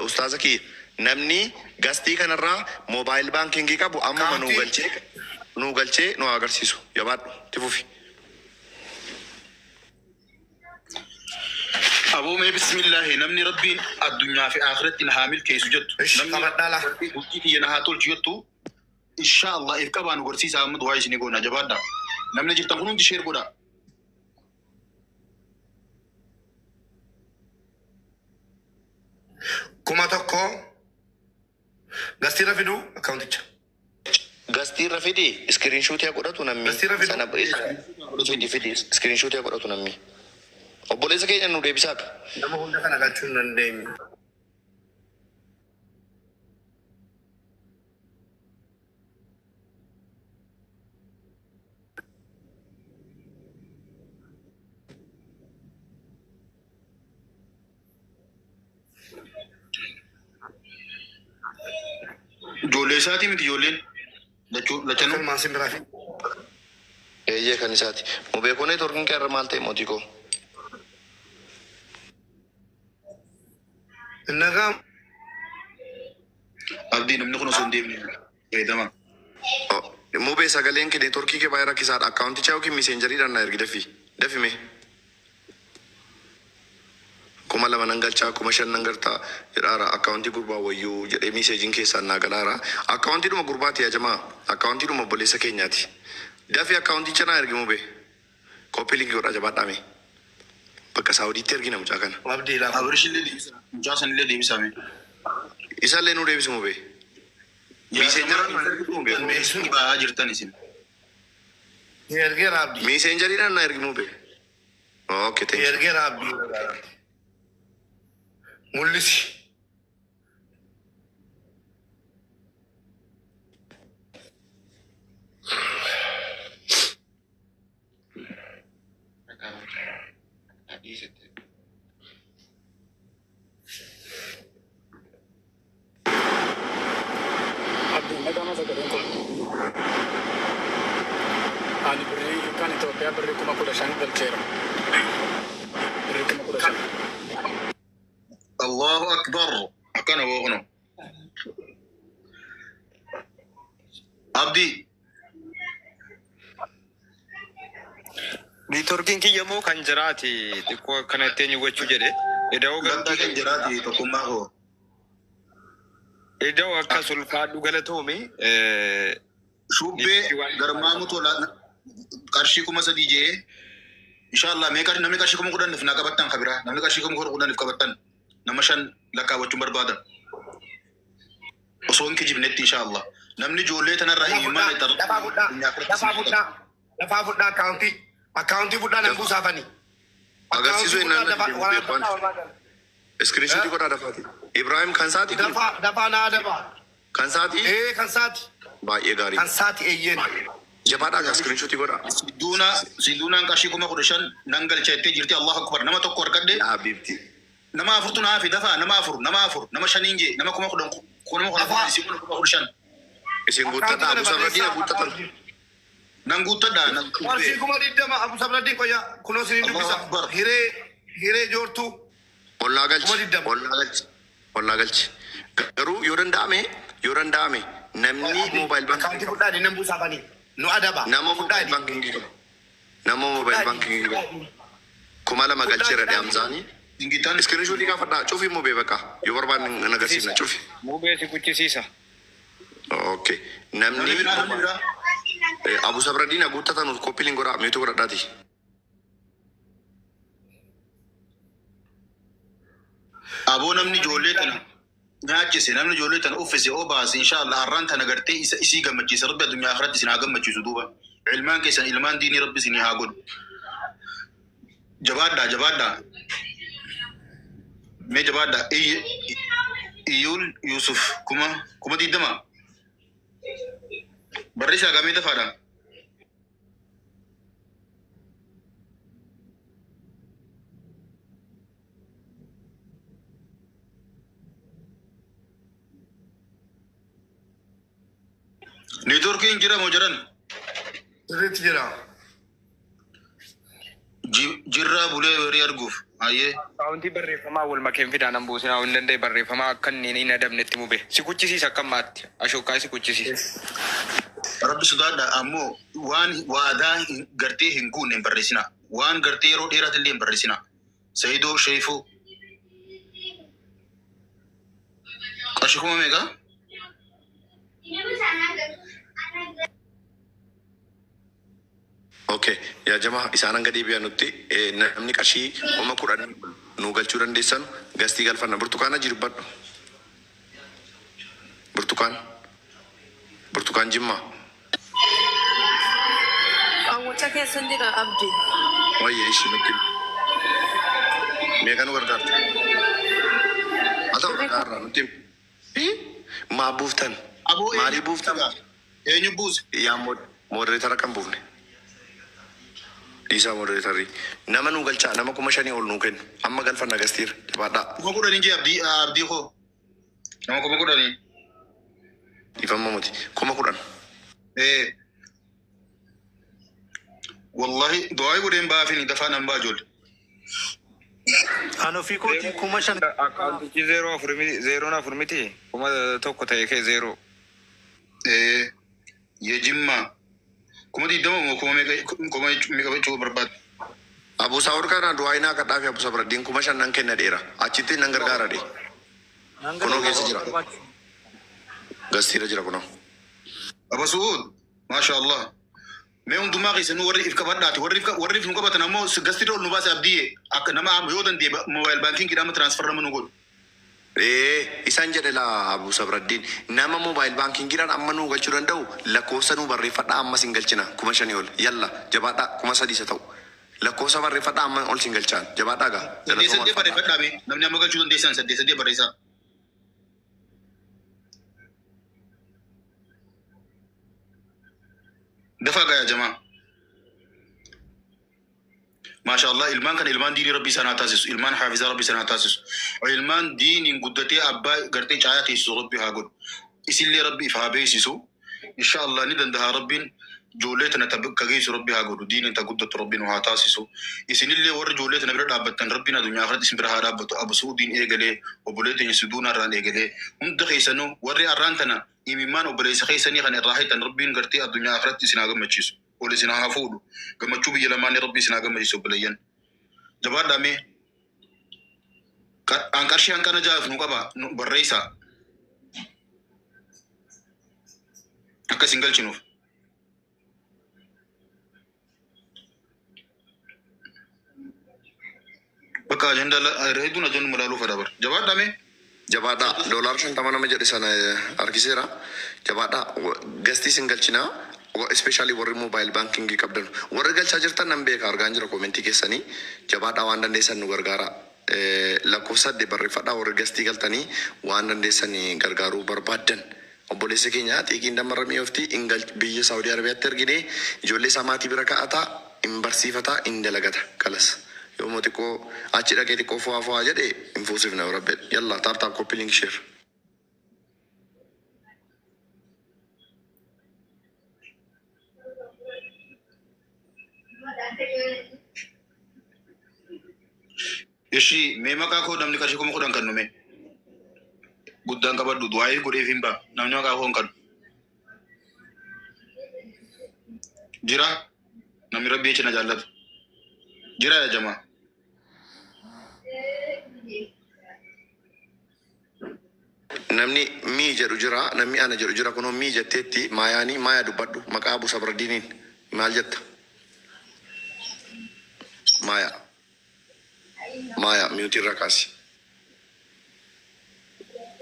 ustaaza kiyya namni gastii kanarraa moobaayil baankingii qabu amma nu galchee nu agarsiisu jabaadhu itti fufi. Aboo mee bismillaahi namni rabbiin addunyaa fi akhiratti na haa milkeessu jettu. Namni hojii kiyya na haa tolchu jettu. Inshaallah if qabaa nu garsiisa amma du'aa isinii goona jabaadha. Namni jirtan kun hundi sheer godha. kuma tokko gastii rafidu akkaawunticha Gastii irra fidi iskiriinshuutii haa godhatu namni. Gastii irra fidu. Sana fidi iskiriinshuutii haa godhatu namni. Obboleessa keenya nu deebisaadha. nama hunda kana galchuu hin dandeenyu Ijoollee isaatii miti ijoolleen. Lachanuu. filmaan simbiraa fi Eeyyee kan isaati. Nu beekonee torkin kee irra maal ta'e mootii koo. nagaa Abdii namni kun osoo hin deemne. Fayyadama. Mubee sagaleen kee torkii kee baay'ee rakkisaadha. Akkaawuntichaa yookiin miseenjariidhaan na ergi dafime. 2,000 nan galchaa 5,000 nan gartaa jedhaara akkaawuntii gurbaa wayyuu jedhee miseejiin keessaan naa galaara. Akkaawuntii dhuma gurbaati yaa jamaa. Akkaawuntii dhuma obboleessa keenyaati. Dafi akkaawunticha naa ergi mubee. Koppii linkii godhaa jabaadhaame. Bakka Saawudiitti ergina mucaa kana. abdii laa Abirishillee deebisa. Mucaa sanillee deebisame. Isallee nu deebisu mubee. Miseenjaraan ba'aa jirtan isin. ni ergeera abdii Miseenjariidhaan naa ergi mubee. Okay, ni thank you. ergeera abdii mul'isi Ani birrii kan Itoophiyaa birrii 15,000 galcheera. Birrii 15,000. Allahu akbar. Akkana boqono. Abdi. Niitorkiin kiyya moo kan jiraati xiqqoo akkana ittiin hubachuu jedhe. Ida'oo Gamtaa kan jiraati tokkummaa koo. Ida'oo akka sulfaadhu galatoome. Shubbee garmaamu tola qarshii 3,000 jee. Inshallah namni qarshii 10,000 na qabattan kabira. Namni qarshii 10,000 qabattan nama 5 lakkaawwachuun barbaadan. Osoo hin kijibnetti inshallah. Namni ijoollee tanarraa hin himaane Lafaa fudhaa akkaawuntii fudhaa nan buusaafani. Agarsiisuu ennaan iskiriinshotii godhaa dafaati. Ibrahim kan saati kun Dafaa naa dafaa. kan saati Kan saati. baay'ee gaarii. Kan saati eeyyeen. Jabaadhaa iskiriinshotii godhaa. Siduunaan qarshii 15,000 nan galcheettee jirti. Allahu akbar. Nama tokko harkadde Yaa Habiibti. nama 4 naa fi dafaa nama 4 nama 5 jee nama 10,000 Isin guuttadhaa Abu Sabradiina guuttatan. nan guuttadhaa nan Qarshii 20,000 Abu Sabradiin qoya kunoo sinin dubbisa. Hiree joortuu. Ollaa galchi. 20,000. Ollaa galchi. Garuu yoo danda'ame namni moobaayil Akkaawuntii baankii fudhaa nan buusaafani. Nu adaba. nama moobaayil baankii qabu 2,000 galcheera deemsaanii. Dingitaan Iskiriinshotii gaafadhaa cufi immoo beebaqa yoo barbaadne nan agarsiifna cufi. Mubee si kuchisiisa. Okay. Namni Abu Sabradiina guuttatan koppiliin godhaa miitu godhadhaati. aboo namni ijoollee tana nyaachise namni ijoollee tana uffise obaase inshallah arraan tana gartee isii gammachiisa rabbi addunyaa akhiratti isin haa gammachiisu duuba ilmaan keessan ilmaan diinii rabbi isin haa godhu jabaadhaa mee jabaadhaa iyyuul Yusuf kuma diidama barreessaa gamee dafaadhaan Networking jira moo jiran? Sirriitti jira. Jirra bulee horii arguuf. Ayyee. Akkaawuntii barreeffamaa wal makeen fidaan an buusinaa hin danda'e barreeffamaa akka inni hin adabnetti mube. Si kuchisiisa akka maatti. Ashookaa si kuchisiisa. Rabbi sodaadha ammoo waan waadaa gartee hin guunne hin barreessina. Waan gartee yeroo dheeraati illee hin barreessina. Sayidoo Sheefoo. Qarshii kuma meeqa? Okay. Yaa jamaa isaan hanga deebi'aa nutti namni qarshii 10,000 nu galchuu dandeessan gastii galfanna. Burtukaana jiru badhu. Burtukaan Jimmaa. Awwacha keessan jira Abdi. Wayyee ishii nutti. Meeqa nu gargaarta? Haa ta'u gargaarra nutti. Maa buuftan? Maalii buuftan? Eenyu buuse? Yaa modereetara kan buufne. Dhiisaa modereetarri. Nama nu galchaa nama 5,000 ol nu kennu. Amma galfanna gastiira. Jabaadhaa. 10,000 jee abdii koo. Nama 10,000. Ifamma muti. 10,000. Wallahi du'aa godheen baafini dafaa nan baa ijoollee. Ano fi kooti 5,000. Akkaawuntichi 0 miti. Kuma tokko ta'e kee 0. Yejimmaa. Kuma diidama moo kuma meeqa jechuu barbaadu? Abu Saawur kana du'aa inaa kadhaa fi Abu Sabradiin 5,000 nan kenna dheera. Achitti nan gargaara dee. Kunoo keessa jira. Gastiira jira kunoo. Aba Suud, Masha Allah. Mee hundumaa keessanuu warri if qabadhaati. Warri if nu qabatan ammoo gastiira ol nu baase abdiyyee akka nama yoo danda'e moobaayil baankiin kidhaama tiraansfar nama nu godhu. Isaan jedhe laa Abu Sabradiin nama moobaayil baankiin giran amma nu galchuu danda'u lakkoofsa nu barreeffadhaa amma sin galchina 5,000 ol. Yalla jabaadhaa 3,000 isa ta'u. Lakkoofsa barreeffadhaa amma ol sin galchaan jabaadhaa gaa. Saddeet barreeffadhaa mee namni amma galchuu dandeessan saddeet barreessaa. Dafaa gaya jamaa. Masha Allah ilmaan kan ilmaan diinii rabbii sanaa taasisu ilmaan haafizaa rabbii sanaa taasisu ilmaan diiniin guddatee abbaa gartee caayaa teessisu rabbii haa godhu isillee rabbii if haa beeksisu insha Allah ni danda'a rabbiin جولتنا تبقى كجيس ربي هاقول دين انت قدت ربنا وهاتاسسو اسن اللي ور جولتنا برد ابتن ربنا دنيا اخرت اسم برها رابط ابو سودين ايغلي وبولتين يسدون ران ايغلي هم دخيسنو ور ارانتنا ايمان وبليس خيسني خن راحيتن ربين غرتي الدنيا اخرت سناغ مچيسو ول سنا هافودو كما تشوبي لماني ربي سناغ مچيسو بلين جبار دامي انكرشي انكنا جاف نقبا بريسا اكا سنجل شنو بكا اجندا ريدونا جن ملالو فدابر جواب دامي Jabaadha doolaar 50 nama jedhe sana argiseera. Jabaadha gastii sin galchina especially warri mobile banking qabdan warri galchaa jirtan nan beeka argaan jira commenti keessanii jabaadha waan dandeessan nu gargaara. Lakkoofsa de barreeffadha warri gastii galtanii waan dandeessan gargaaruu barbaadan. Obboleessa keenya xiiqiin damarramee ofti ingal biyya Saudi Arabiyaatti ergine ijoollee isaa maatii bira kaa'ata in barsiifata in dalagata kalas. يوم تكو أشيرا كي تكو فوا فوا جدي إنفوسيفنا وربنا يلا تاب تاب كوبي لينك شير يشي ميما كاكو نمني كاشي كم خدام كنو مي قدام كبر دواي قري فيمبا نمني كاكو كن جرا نمي ربي يشنا جالت جرا يا جماعة namni mii jedhu jira namni ana jedhu jira kuno mii jetteetti maayaanii maaya dubbadhu maqaa Abu Sabradiiniin maal jetta maaya miyuutii irra kaasi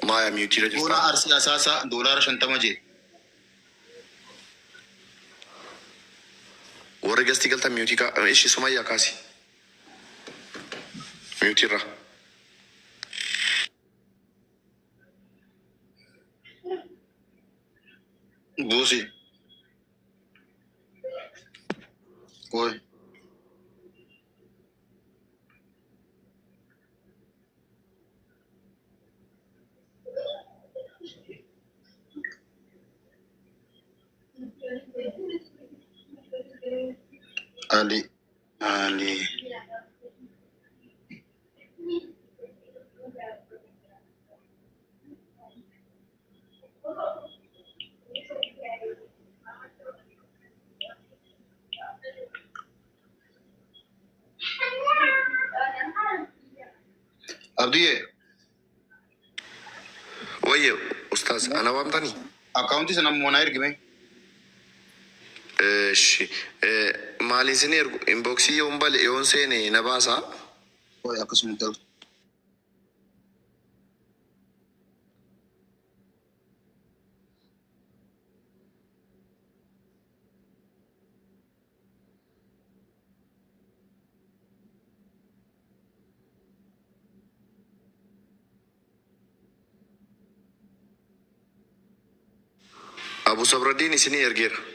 maaya miyuutii irra jirta Dolar arsi asasa dolar 50 je warri gastii galtan miyuutii ka ishi Sumayyaa kaasi miyuutii irra Busi. Oi. Ali. Abdiye. Wayye ustaz ana waamtani Accounti sana mwana ergime. shi maali isin ergu inboxii yoon bale yoon seene na baasa Oi akkasuma ta'u. Abu Sabradiin isini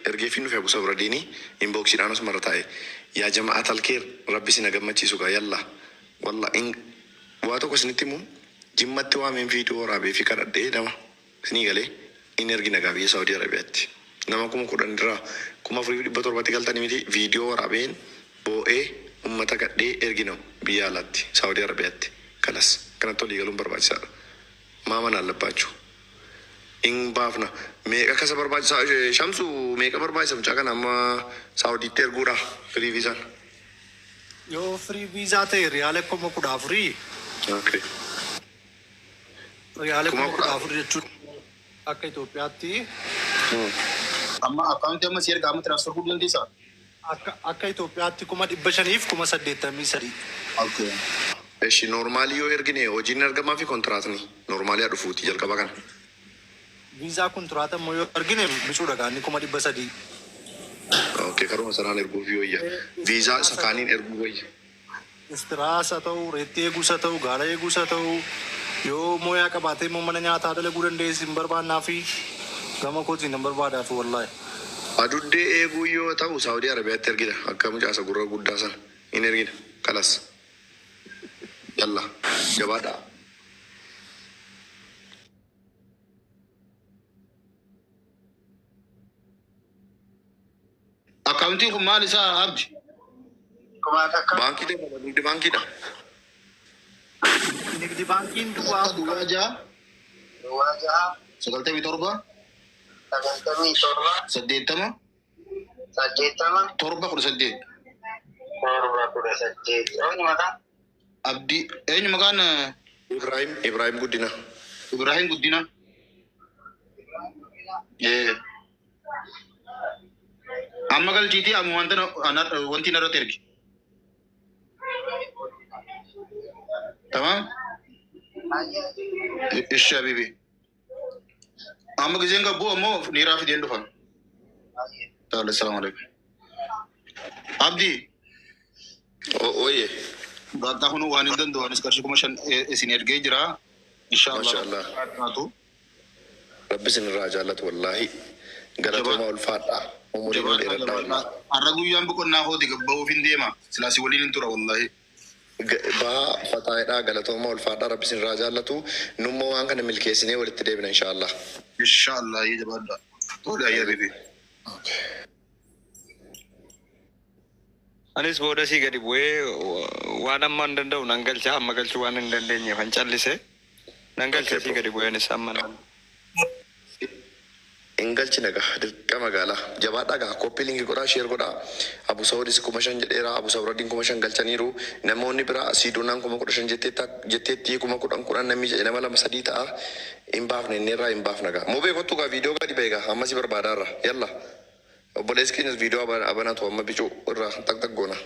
ergeefin dhufe Abu Sabradiini inboxiidhaan asuma taa'e yaa jama'at alkeer rabbi isin gammachiisu gaa yalla walla in waa tokko isinitti himu jimmatti waameen viidiyoo waraabee fi kadhadhee nama isinii galee in ergina gaa biyya Saudi Arabiyaatti nama 10,000 irraa 4,700 galtanii miti viidiyoo waraabeen boo'ee ummata kadhee ergina biyya alaatti Saudi Arabiyaatti kalas kanatti olii galuun barbaachisaadha maama naallabbaachuu in baafna meeqa kasa barbaachisa shamsu meeqa barbaachisa mucaa kana amma Saudiitti erguudha firii viizaan yoo firii viizaa ta'e riyaala 14,000 okay riyaala 14,000 jechuun akka Itoophiyaatti Amma accounti amma si erga amma transfer godhuu dandeessaa? akka Itoophiyaatti 500 fi 83. Okay. eshi normaalii yoo ergine hojiin argamaa fi kontiraatni normaalii dhufuuti jalqaba kana viizaa kontiraata immoo yoo argine bicuudha gaanni 300. okay karuma sanaan erguuf wayya viizaa isa kaaniin erguu wayya Istiraasa ta'u reetti eeguusa ta'u gaala eeguusa ta'u yoo mooyaa qabaatee immoo mana nyaataa dalaguu dandeessi hin barbaannaa fi gama kootiin hin barbaadaaf wallaahi. aduddee eeguu yoo ta'u Saudi Arabiyaatti ergina akka mucaasa gurra guddaa sana in ergina kalas yalla jabaadha Akauntiin kun maal isaa abdi? Baankii deema nigdi baankiidha. Nigdi baankiin duwwaa Duwwaa ja'a 97 80 7 Abdi eenyu maqaan Ibrahim Guddina. Ibrahim Guddina. Amma galchiitii amma wanti narratti ergi. Tamam? Ishi habibi. Amma giseen gabbuu ammoo niiraa fideen dhufan. Taale assalamu alaikum. Abdi. Oye. Gaataa kun waan hin danda'u anis qarshii 5,000 isin ergee jira. Inshallah. Rabbi isin irraa jaallatu wallahi. Galatooma ulfaadha. Umurii dheeradha. Har'a guyyaan boqonnaa hooti gabba'uuf hin deema. Silaasi waliin hin tura wallahi. Baa fataayidha galatooma ulfaadha rabbi isin irraa jaallatu. Nummoo waan kana milkeessinee walitti deebina inshallah. Inshallah yee jabaadha. Tole ayyaa bibi. Anis booda sii gadi bu'ee waan amma hin danda'u nan galcha amma galchuu waan hin dandeenyeef han callise nan galcha sii gadi bu'ee anis amma nan. Ingalchi naga dirqa magaalaa jabaadha gaa koppii linkii godhaa sheer godhaa Abu Saudis 5,000 jedheera Abu Sauradin 5,000 galchaniiru namoonni biraa Siidonaan 15,000 jetteetti 10,000 namni jedhe nama 2-3 ta'a hin baafne inni irraa hin baafna gaa moo beekottu gaa viidiyoo gadi beekaa amma si barbaadaarra yalla obboleessi keenyas viidiyoo abanatu amma bicuu irraa tak goona.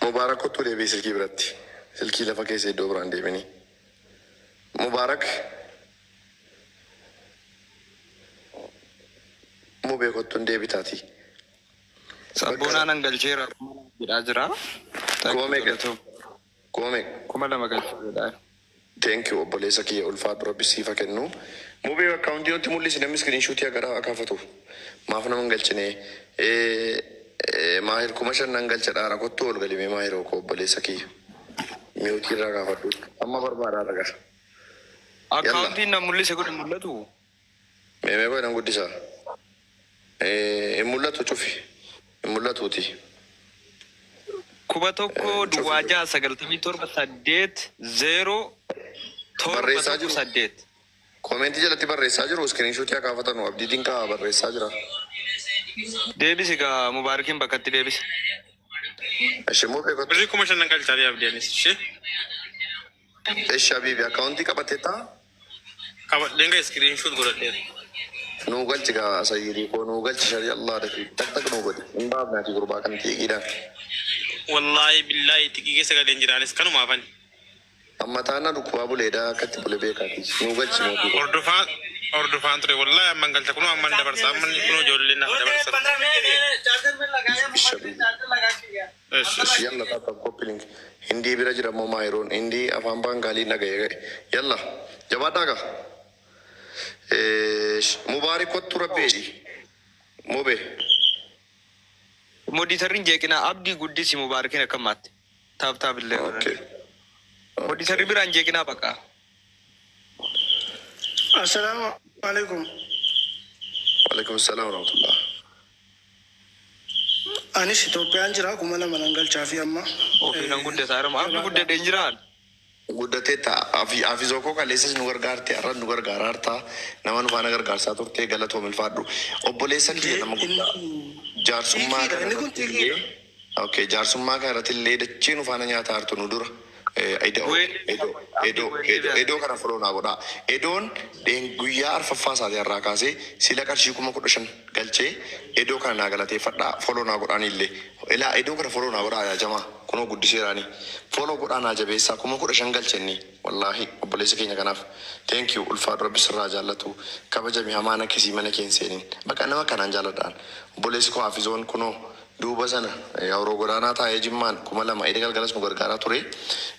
Mubaarak kottuu deebii silkii biratti. Silkii lafa keessa iddoo biraan deemanii. Mubaarak. Mubee kottuun deebitaati. Sabboonaan an galcheera jedhaa jira. Kuma meeqa? 2,000 galcheera. Thank you obboleessa kiyya ulfaadhu rabbi siifa kennu. Mubee akkaawuntii nutti mul'isi namni iskiriinshuutii agarraa akaafatu. Maaf nama hin galchine. Maahir 5,000 galchadhaara kottuu ol galimee maahiroo koo obboleessa kiyya. Miutii irraa gaafadhu. Amma barbaadaa dhagaa. Akkaawuntiin na mul'ise kun hin mul'atu. Meemee koo nan guddisaa. Hin mul'atu cufi. Hin mul'atuuti. 1,697,000 Koomeentii jalatti barreessaa jiru iskiriinshuutii akaafatanu abdiitiin kaa barreessaa jira. Deebisi gaa Mubaarakiin bakkatti deebisi. Ashimmoo beekatu. Birrii 5,000 galchaalee abdeenis ishee. Eshi Habiibi akkaawuntii qabattee taa? Qabadheen gaa iskiriinshuut godhadheera. Nuu galchi gaa sayyirii koo nuu galchi sharii Allah dafi tak nuu godhi. Hin baafnaati gurbaa kan xiiqiidhaan. Wallahi billahi xiqqii keessa galeen jiraanis kanumaafani. Amma taana dhukkubaa buleedhaa akkatti bule beekaati. Nuu galchi mootii. Hordofaan ture wallahi amman galcha kunoo amman dabarsa amman kunoo ijoollee naaf dabarsa. Yalla taata koppilink. Hindii bira jira moo maayiroon hindii afaan baangaalii dhaga'e. Yalla jabaadhaa gaa. Mubaarik kottu rabbeedhi. Mubee. Moditarriin jeeqinaa abdii guddisi Mubaarakiin akkamaatti. Taaf illee. Moditarri biraan jeeqinaa baqa. Assalamu alaikum. Waalaikum salaam warahmatullah. Anis Itoophiyaan jira 2,000 galchaa fi amma. Ofiinan guddataa jirma. Abdi guddadheen jiraan. Guddatee ta'a. Afizoo koo kaleessas nu gargaarte har'a nu gargaaraa harta nama nu faana gargaarsaa turte galatoo milfaadhu. Obboleessan kiyya nama guddaa. Jaarsummaa kana irratti illee dachee nu faana nyaata hartu nu dura. Edoo kana foloo naa godhaa. Edoon guyyaa arfaffaa isaatii har'aa kaasee sila qarshii 15,000 galchee edoo kana naa galateeffadhaa foloo naa godhaan illee. Ilaa edoo kana foloo naa godhaa ajaajamaa kunoo guddiseeraani. Foloo godhaa naa jabeessaa 15,000 galchenni wallaahi obboleessa keenya kanaaf. Thank you ulfaadhu rabbi sirraa jaallatu kabajami hamaan akkasii mana keenseeniin bakka nama kanaan jaalladhaan obboleessi koo Hafizoon kunoo. Duuba sana yeroo godaanaa taa'ee jimmaan 2,000 edda galgalas nu gargaaraa ture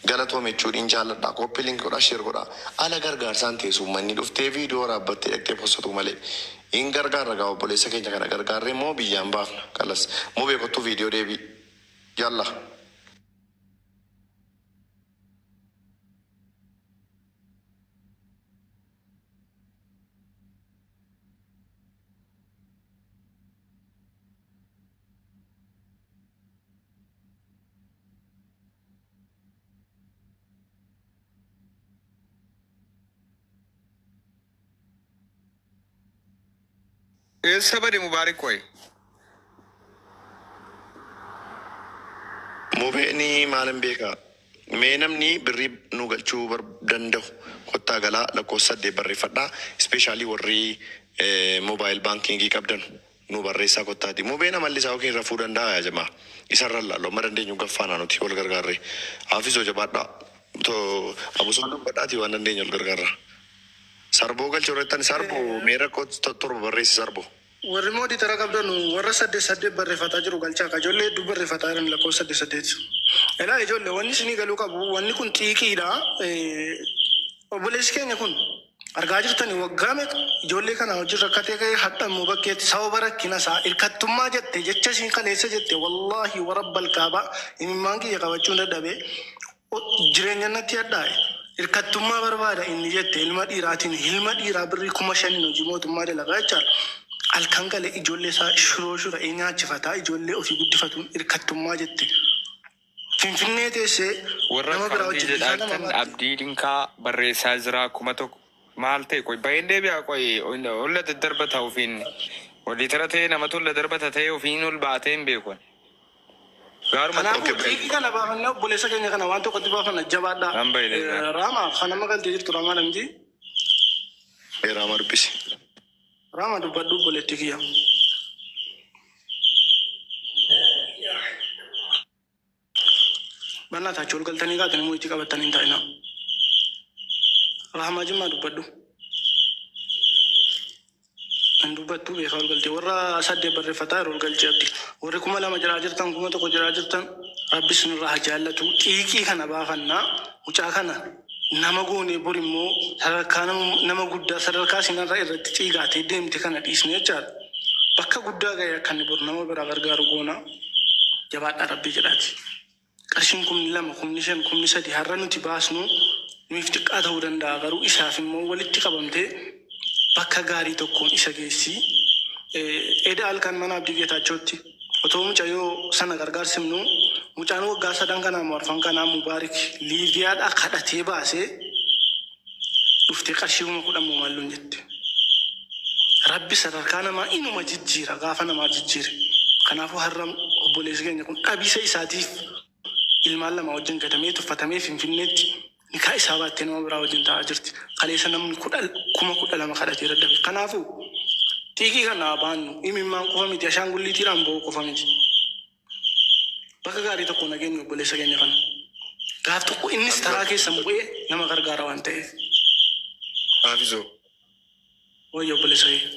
galatoome jechuudhiin jaalladhaa koppii linkii godhaa sheer godhaa ala gargaarsaan teessu manni dhuftee viidiyoo raabbattee dhaqxee possatu malee hin gargaarra gaa obboleessa keenya kana gargaarree moo biyyaan baafna kalas moo beekottuu viidiyoo deebii yalla. sabadi mubaarik koy. Mobeeni maalan beeka. Mee namni birrii nu galchuu danda'u kottaa galaa lakkoofsa 8 barreeffadhaa. Ispeeshaalii warri moobaayil baankingii qabdan nu barreessaa kottaati. Mobeen amallisaa yookiin rafuu danda'a yaa jamaa. Isarra laaloo amma dandeenyu gaffaanaa nuti wal gargaarre. Haafisoo jabaadhaa. Abusoo dubbadhaati waan dandeenyu wal gargaarra. Sarboo galchuu irrattan sarboo mee rakkoo torba barreessi sarboo. Warri moodii tara qabdan warra 8 barreeffataa jiru galchaa ka ijoollee hedduu barreeffataa jiran lakkoofsa 8. Elaa ijoollee wanni isinii galuu qabu wanni kun xiiqiidha. Obboleessi keenya kun argaa jirtani waggaa meeqa ijoollee kana hojii rakkatee ka'ee hadhamuu bakkeetti sababa rakkina isaa hirkattummaa jette jecha isiin kaleessa jette wallaahi warabbal kaabaa imimmaan kiyya qabachuun dadhabee jireenya natti hadhaa'e. Hirkattummaa barbaada inni jette ilma dhiiraatiin ilma dhiiraa birrii 5,000 hojii mootummaa dalagaa jechaadha. Halkan galee ijoollee isaa shuroo nyaachifataa ijoollee ofii guddifatuun hirkattummaa jette. Finfinnee teessee Warra kaawwantii jedhaan abdii dinkaa barreessaa jira kuma tokko maal ta'e qoy baay'een deebi'aa qoy olla daddarbata ofiin walii tara ta'e nama tolla darbata ta'e ofiin ol baatee hin beekon. Kanaafuu xiiqii kana baafannaa obboleessa keenya kana waan tokkotti baafanna jabaadhaa. Raama kana magaltee jirtu Raamaa namti. Raamaa dubbisi. Raamaa dubbadhu obboleetti kiyya. Mana taachuu ol galtanii kaatanii immoo itti qabatanii hin taa'ina. Raamaa jimmaa dubbadhu. Kan dubbattu beekaa ol galtee warra 8 barreeffataa yeroo ol galchee abdi. Warri 2,000 jiraa jirtan 1,000 jiraa jirtan rabbi sinirraa haa jaallatu. Xiiqii kana baafannaa mucaa kana nama goonee bor immoo sadarkaa nama guddaa sadarkaa sinarraa irratti xiiqaatee deemte kana dhiisne jechaadha. Bakka guddaa ga'e akka inni bor nama biraa gargaaru goona jabaadhaa rabbii jedhaati. Qarshiin 2,000, 5,000, 3,000 har'a nuti baasnu nuuf xiqqaa ta'uu danda'a garuu isaaf immoo walitti qabamtee bakka gaarii tokkoon isa geessi. Eda halkan mana abdii geetaachooti. Otoo mucayyoo sana gargaarsimnu mucaan waggaa 3 kanaa morfan kanaa mubaarik liiviyaadhaa kadhatee baasee dhuftee qarshii 10,000 maalluun jette. Rabbi sadarkaa namaa inuma jijjiira gaafa namaa jijjiire. Kanaafuu har'a obboleessi keenya kun dhabiisa isaatiif ilmaan 2 wajjin gatamee tuffatamee Finfinneetti nikaa isaa baattee nama biraa wajjin taa'aa jirti. Kaleessa namni 12,000 kadhatee dadhabe. Kanaafuu xiiqii kana baannu imimmaan qofa miti ashaangulliitiidhaan bo'uu qofa miti. Bakka gaarii tokko nageenyu obboleessa keenya kana. Gaaf tokko innis taraa keessan bu'ee nama gargaara waan ta'eef. Haafizoo. Wayya obboleessa keenya.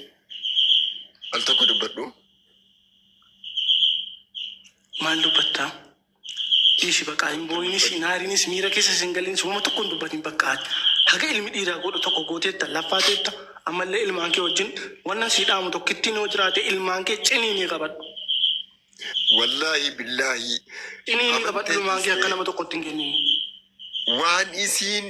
Al tokko dubbadhu. Maal dubbattaa? Dhiisi bakka hin boo'inis hin aarinis miira keessa hin galiinis uumama tokko hin dubbatin bakka haga ilmi dhiiraa godhu tokko gooteetta laffaateetta ammallee ilmaan kee wajjin wannan si dhaamu tokkittiin yoo jiraate ilmaan kee ciniinii qabadhu. Wallaahi billaahi. Ciniinii qabadhu ilmaan kee akka nama tokkotti hin kenniini. Waan isiin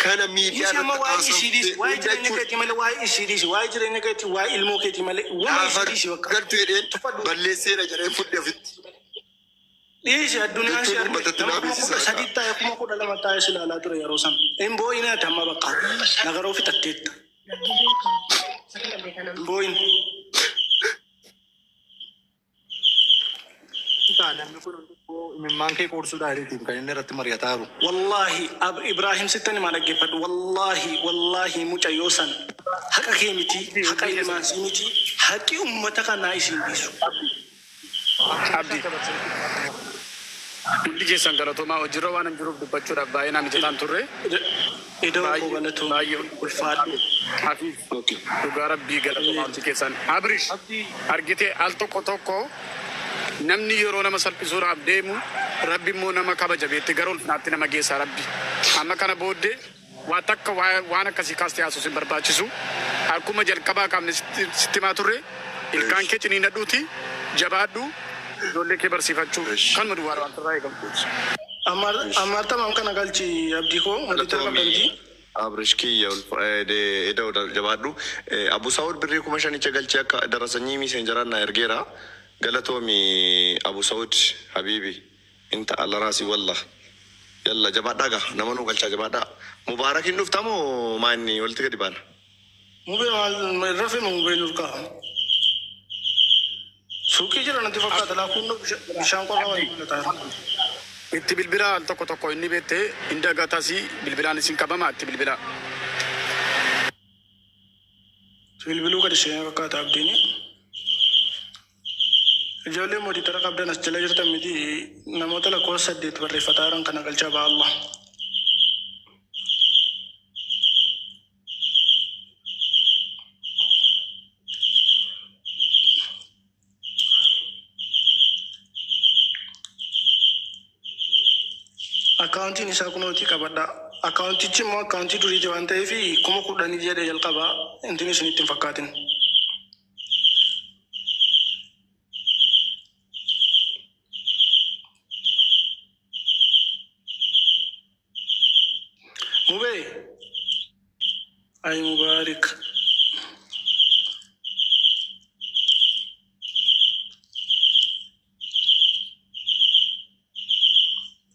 kana miidiyaa irratti taasifte waa'ee jireenya keetii malee waa'ee isiidhiisi waa'ee jireenya keetii waa'ee ilmoo keetii malee waan isiidhiisi bakka. Galtuu jedheen balleesseera jedhee fudhe ofitti. Dhiisi addunyaan si argite nama 10 taa'ee 12 taa'ee si ilaalaa ture yeroo sana. Hin boo'inaa tamma bakka nagaroo fixatteetta. Boo'in. Namni kun imimmaan kee qoorsuudhaa jedheetiin kan inni irratti mari'ataa jiru. Wallaahi Ibrahim sittani maa dhaggeeffadhu wallaahi mucayyoo san haqa kee miti haqa ilmaansii miti haqi ummata kanaa isiin dhiisu. Abdi. Hundi keessan galatoomaa hojiirra waan hin jiruuf dubbachuudhaaf baay'ee naan jedhaan turre. Eda'oo galatoo ulfaadhu. Hafiif dhugaa rabbii galatoomaa hundi keessan. Abrish argitee al tokko namni yeroo nama salphisuudhaaf deemu rabbi immoo nama kabaja beetti gara ulfinaatti nama geessa rabbi. Amma kana booddee waa takka waan akkasii kaastee haasuu sin barbaachisu. Akkuma jalqabaa qaamne sitti maa turre ilkaan kee ciniinadhuuti jabaadhu. Ijoollee kee barsiifachuu kan nuti waan irraa eegamtu. Ammartamaan kana galchi abdii koo malitti qabdanti. Abrish kiyya eda'uudhaaf jabaadhu. Abu Saud birrii 5,000 galchee akka darasanyii miiseen jaraan na ergeera. Galatoomi Abu Saud Habibi inta Allah raasi wallah. Yalla jabaadhaa gaa nama nu galchaa jabaadhaa. Mubaarakiin dhuftamoo maanni walitti gadi baana? Mube mal rafi mube nurka. Suki jira nanti fakkat la kunno bishan ko rawa ta. Itti bilbila al tokko inni beete inda gatasi bilbilaan isin qabama itti bilbila. Bilbilu ka dishe fakkat abdini. Ijoollee mootii tara qabdan as jala jirtan miti namoota lakkoofsa 8 barreeffataadhaan kana galchaa ba'a Allah. Akkaawuntiin isaa kunooti qabadha. Akkaawuntichi immoo akkaawuntii duriiti waan ta'eef 10,000 jedhee jalqabaa intiin isin ittiin fakkaatin. Mube, ay mubarak.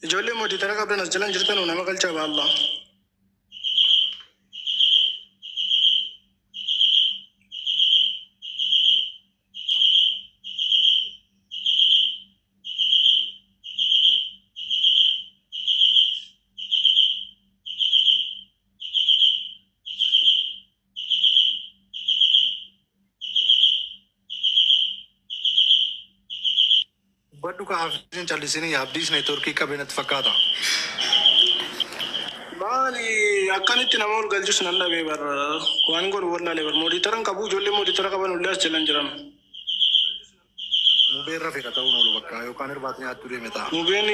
Ijoollee mootii tara qabdan as jalan jirtan nama galchaa ba'a Allah. Baddu ka afsin callisini abdiis networkii qabeenatti fakkaata. Maali akkanitti nama ol galchus nan dhabee bar waan godhu wallaalee bar mootii taran qabu ijoollee mootii tara qaban ullee as jalan jiran. Mubeen rafeera ta'uun oolu bakka yookaan irbaata nyaattuu deeme ta'a. Mubeen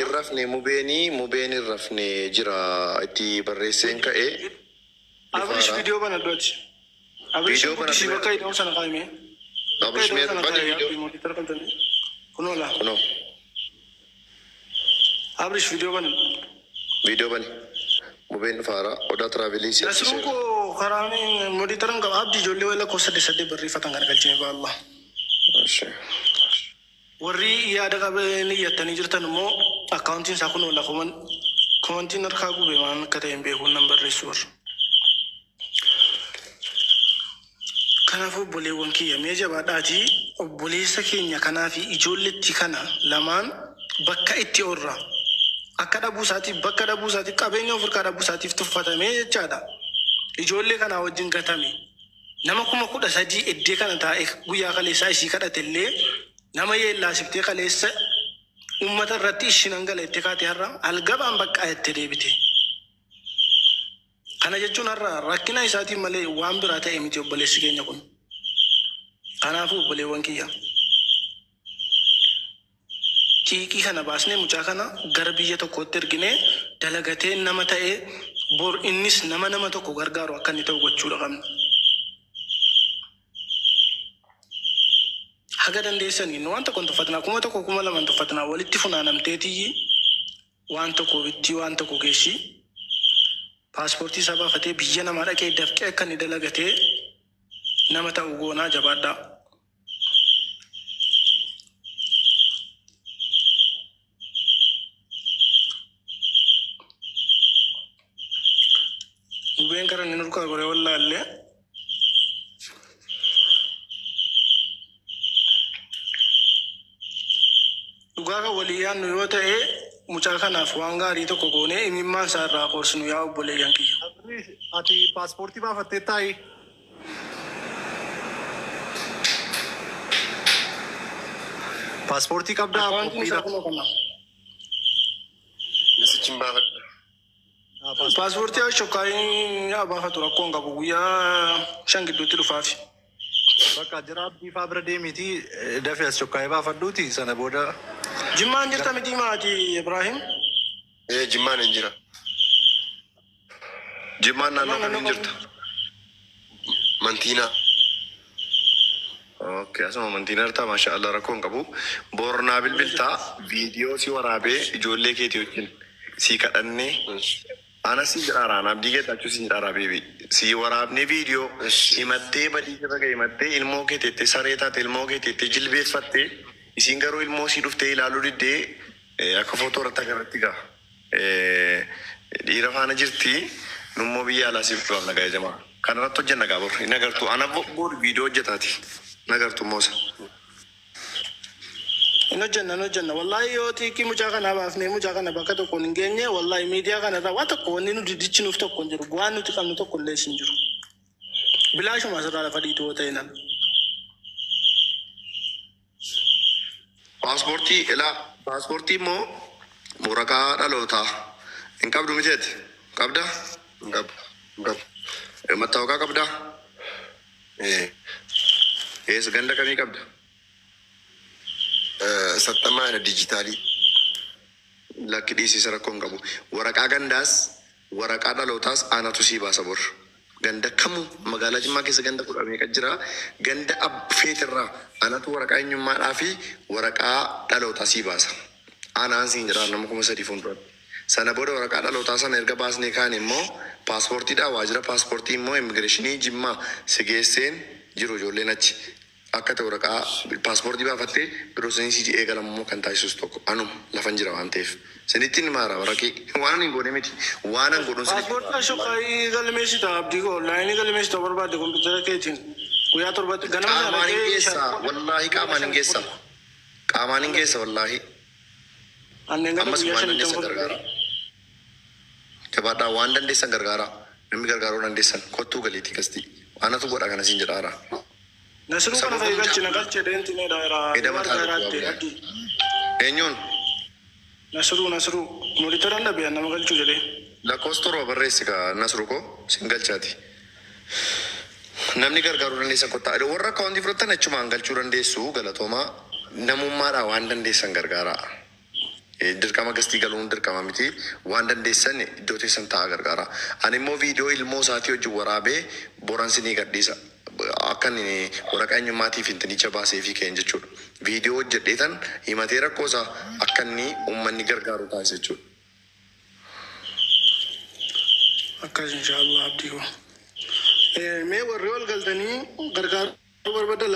irrafne mubeen irrafne jira itti barreesseen ka'e. Abrish video bana dooti. Abrish kutti bakka ida'u sana kaa'ime. Abrish mee mootii tara qabdan. Kunoola. Kunoo. Abrish video bana. Video bani. Mubeen faara odaa tiraavilii si. Nasiruun koo karaani mootii taran qaba abdii ijoollee wala koo 8 barreeffatan kana galchine ba'a Allah. Warri yaada qabanii yattanii jirtan immoo akkaawuntiin isaa kun wala komantiin harkaa gube waan akka ta'e hin beekuun nan barreessu warra. Kanaafuu obboleewwan kiyya mee jabaadhaati obboleessa keenya kanaa fi ijoolletti kana lamaan bakka itti orra. Akka dhabuu isaatiif qabeenya ofirkaa dhabuu isaatiif tuffatamee jechaadha. Ijoollee kanaa wajjin gatame. Nama 13,000 iddee kana taa'e guyyaa kaleessaa isii kadhate illee nama yeellaasiftee kaleessa uummata irratti ishiin hangala itti kaate har'a algabaan baqqaa itti deebite. Kana jechuun har'a rakkina isaatiin malee waan biraa ta'e miti obboleessi keenya kun. Kanaafuu obboleewwan kiyya. Xiiqii kana baasnee mucaa kana gara biyya tokkootti erginee dalagatee nama ta'ee bor innis nama tokko gargaaru akka inni ta'u gochuudha qabna. Haga dandeessanii waan tokko tuffatinaa 1,000 2,000 tuffatinaa walitti funaanamteetii waan tokko bitti waan tokko geessi. Paaspoortii isaa baafatee biyya namaa dhaqee dafqee akka inni dalagatee nama ta'u goonaa jabaadhaa. Mubeen karan inni nurkaa goree wallaallee. Dhugaa kan walii yaannu yoo ta'e mucaa kanaaf waan gaarii tokko goonee imimmaan isaa irraa qorsinu yaa obboleeyyan kiyya. Ati paaspoortii baafattee taa'i. Paaspoortii qabdaa qophiidha. Misichin baafadha. Paaspoortii shokkaayii baafatu rakkoo hin qabu guyyaa 5 gidduutti dhufaafi. Bakka jira biifaa bira deemitii dafee as shokkaayee baafadhuuti sana booda. Jimmaan jirta miti maati Ibrahim? Jimmaan hin jira. Jimmaan naannoo kamiin jirta? Mantiinaa. Okay, asuma mantiinaa irtaa maasha Allah rakkoo hin qabu. Boornaa bilbiltaa viidiyoo si waraabee ijoollee keetii wajjin si kadhannee. Ana si jiraara abdii geetachuu si jiraara beebi. Si waraabnee viidiyoo himattee badii irra ga'e himattee ilmoo keeteetti saree taate ilmoo keeteetti jilbeeffattee isin garuu ilmoo si dhuftee ilaaluu diddee akka footoo irratti agarratti ga'a. Dhiira faana jirti Nummoo biyya alaa siif dhufaaf nagaa jamaa. Kanarratti hojjenna gaa bor. Hin agartu. Ana boor viidiyoo hojjetaati. Hin agartu moosa. Ino jenna wallahi yoo tiikii mucaa kana baafnee mucaa kana bakka tokko hin geenye wallahi miidiyaa kana irraa waa tokko wanni nuti dichinuuf tokko hin jiru waan nuti qabnu tokko illee hin jiru. Bilaashuma asirraa lafa dhiituu yoo ta'e nan. Paaspoortii immoo waraqaa dhalootaa hin qabdu miteeti. Qabda? Hin qabu. Mattaawaqaa qabda? Eessa ganda kamii qabda? Sattamaa dijitaalii. Lakki dhiisiisa rakkoo hin qabu. Waraqaa gandaas waraqaa dhalootaas aanatu sii baasa bor. Ganda kamuu magaalaa Jimmaa keessa ganda 10 meeqa jira. Ganda feetirraa aanatu waraqaa eenyummaadhaa fi waraqaa dhalootaa sii baasa. Aanaan siin jira nama 3,000 fuulduratti. Sana booda waraqaa dhalootaa sana erga baasnee kaan immoo paaspoortiidhaa waajjira paaspoortii immoo immigireeshinii Jimmaa si geesseen jiru ijoolleen achi. Akka ta'u waraqaa paaspoortii baafattee biroosinii eegalamuu kan taasisus tokko anuma lafan jira waan ta'eef. Sinitti ni maara waraqee waan hin goone miti waan hin godhun sinitti. Paaspoortii ashoqaa galmeessita abdii koo laayinii galmeessita barbaadde kompiitara keetiin guyyaa torbatti ganama qaamaan hin geessa wallaahi qaamaan hin geessa. Qaamaan hin geessa wallaahi. Ammas waan dandeessan gargaara. Jabaadhaa waan dandeessan gargaara. Namni gargaaruu dandeessan kottuu galiitii gasti. Waanatu godha kana siin jedhaara. Nasruu kana fayyadachina galchee deemti ni daayiraa. Eenyuun? Nasruu monitoran dhabe nama galchuu jedhee. Lakkoofsa torba barreessi ka Nasruu koo sin galchaati. Namni gargaaruu dandeessan kottaa. Warra akkaawuntii fudhatan achumaan galchuu dandeessu galatoomaa namummaadhaa waan dandeessan gargaara. Dirqama gastii galuun dirqama miti waan dandeessan iddoo teessan ta'a gargaara. Ani immoo viidiyoo ilmoo isaatii hojii waraabee boransi ni gadhiisa. Akkan waraqaa eenyummaatiif intinicha baasee fi ka'een jechuudha. Viidiyoo hojjedheetan himatee rakkoo isaa akka inni uummanni gargaaru taasisa jechuudha. Akkas inshaallah abdii koo. Mee warri ol galtanii gargaaruu barbaadan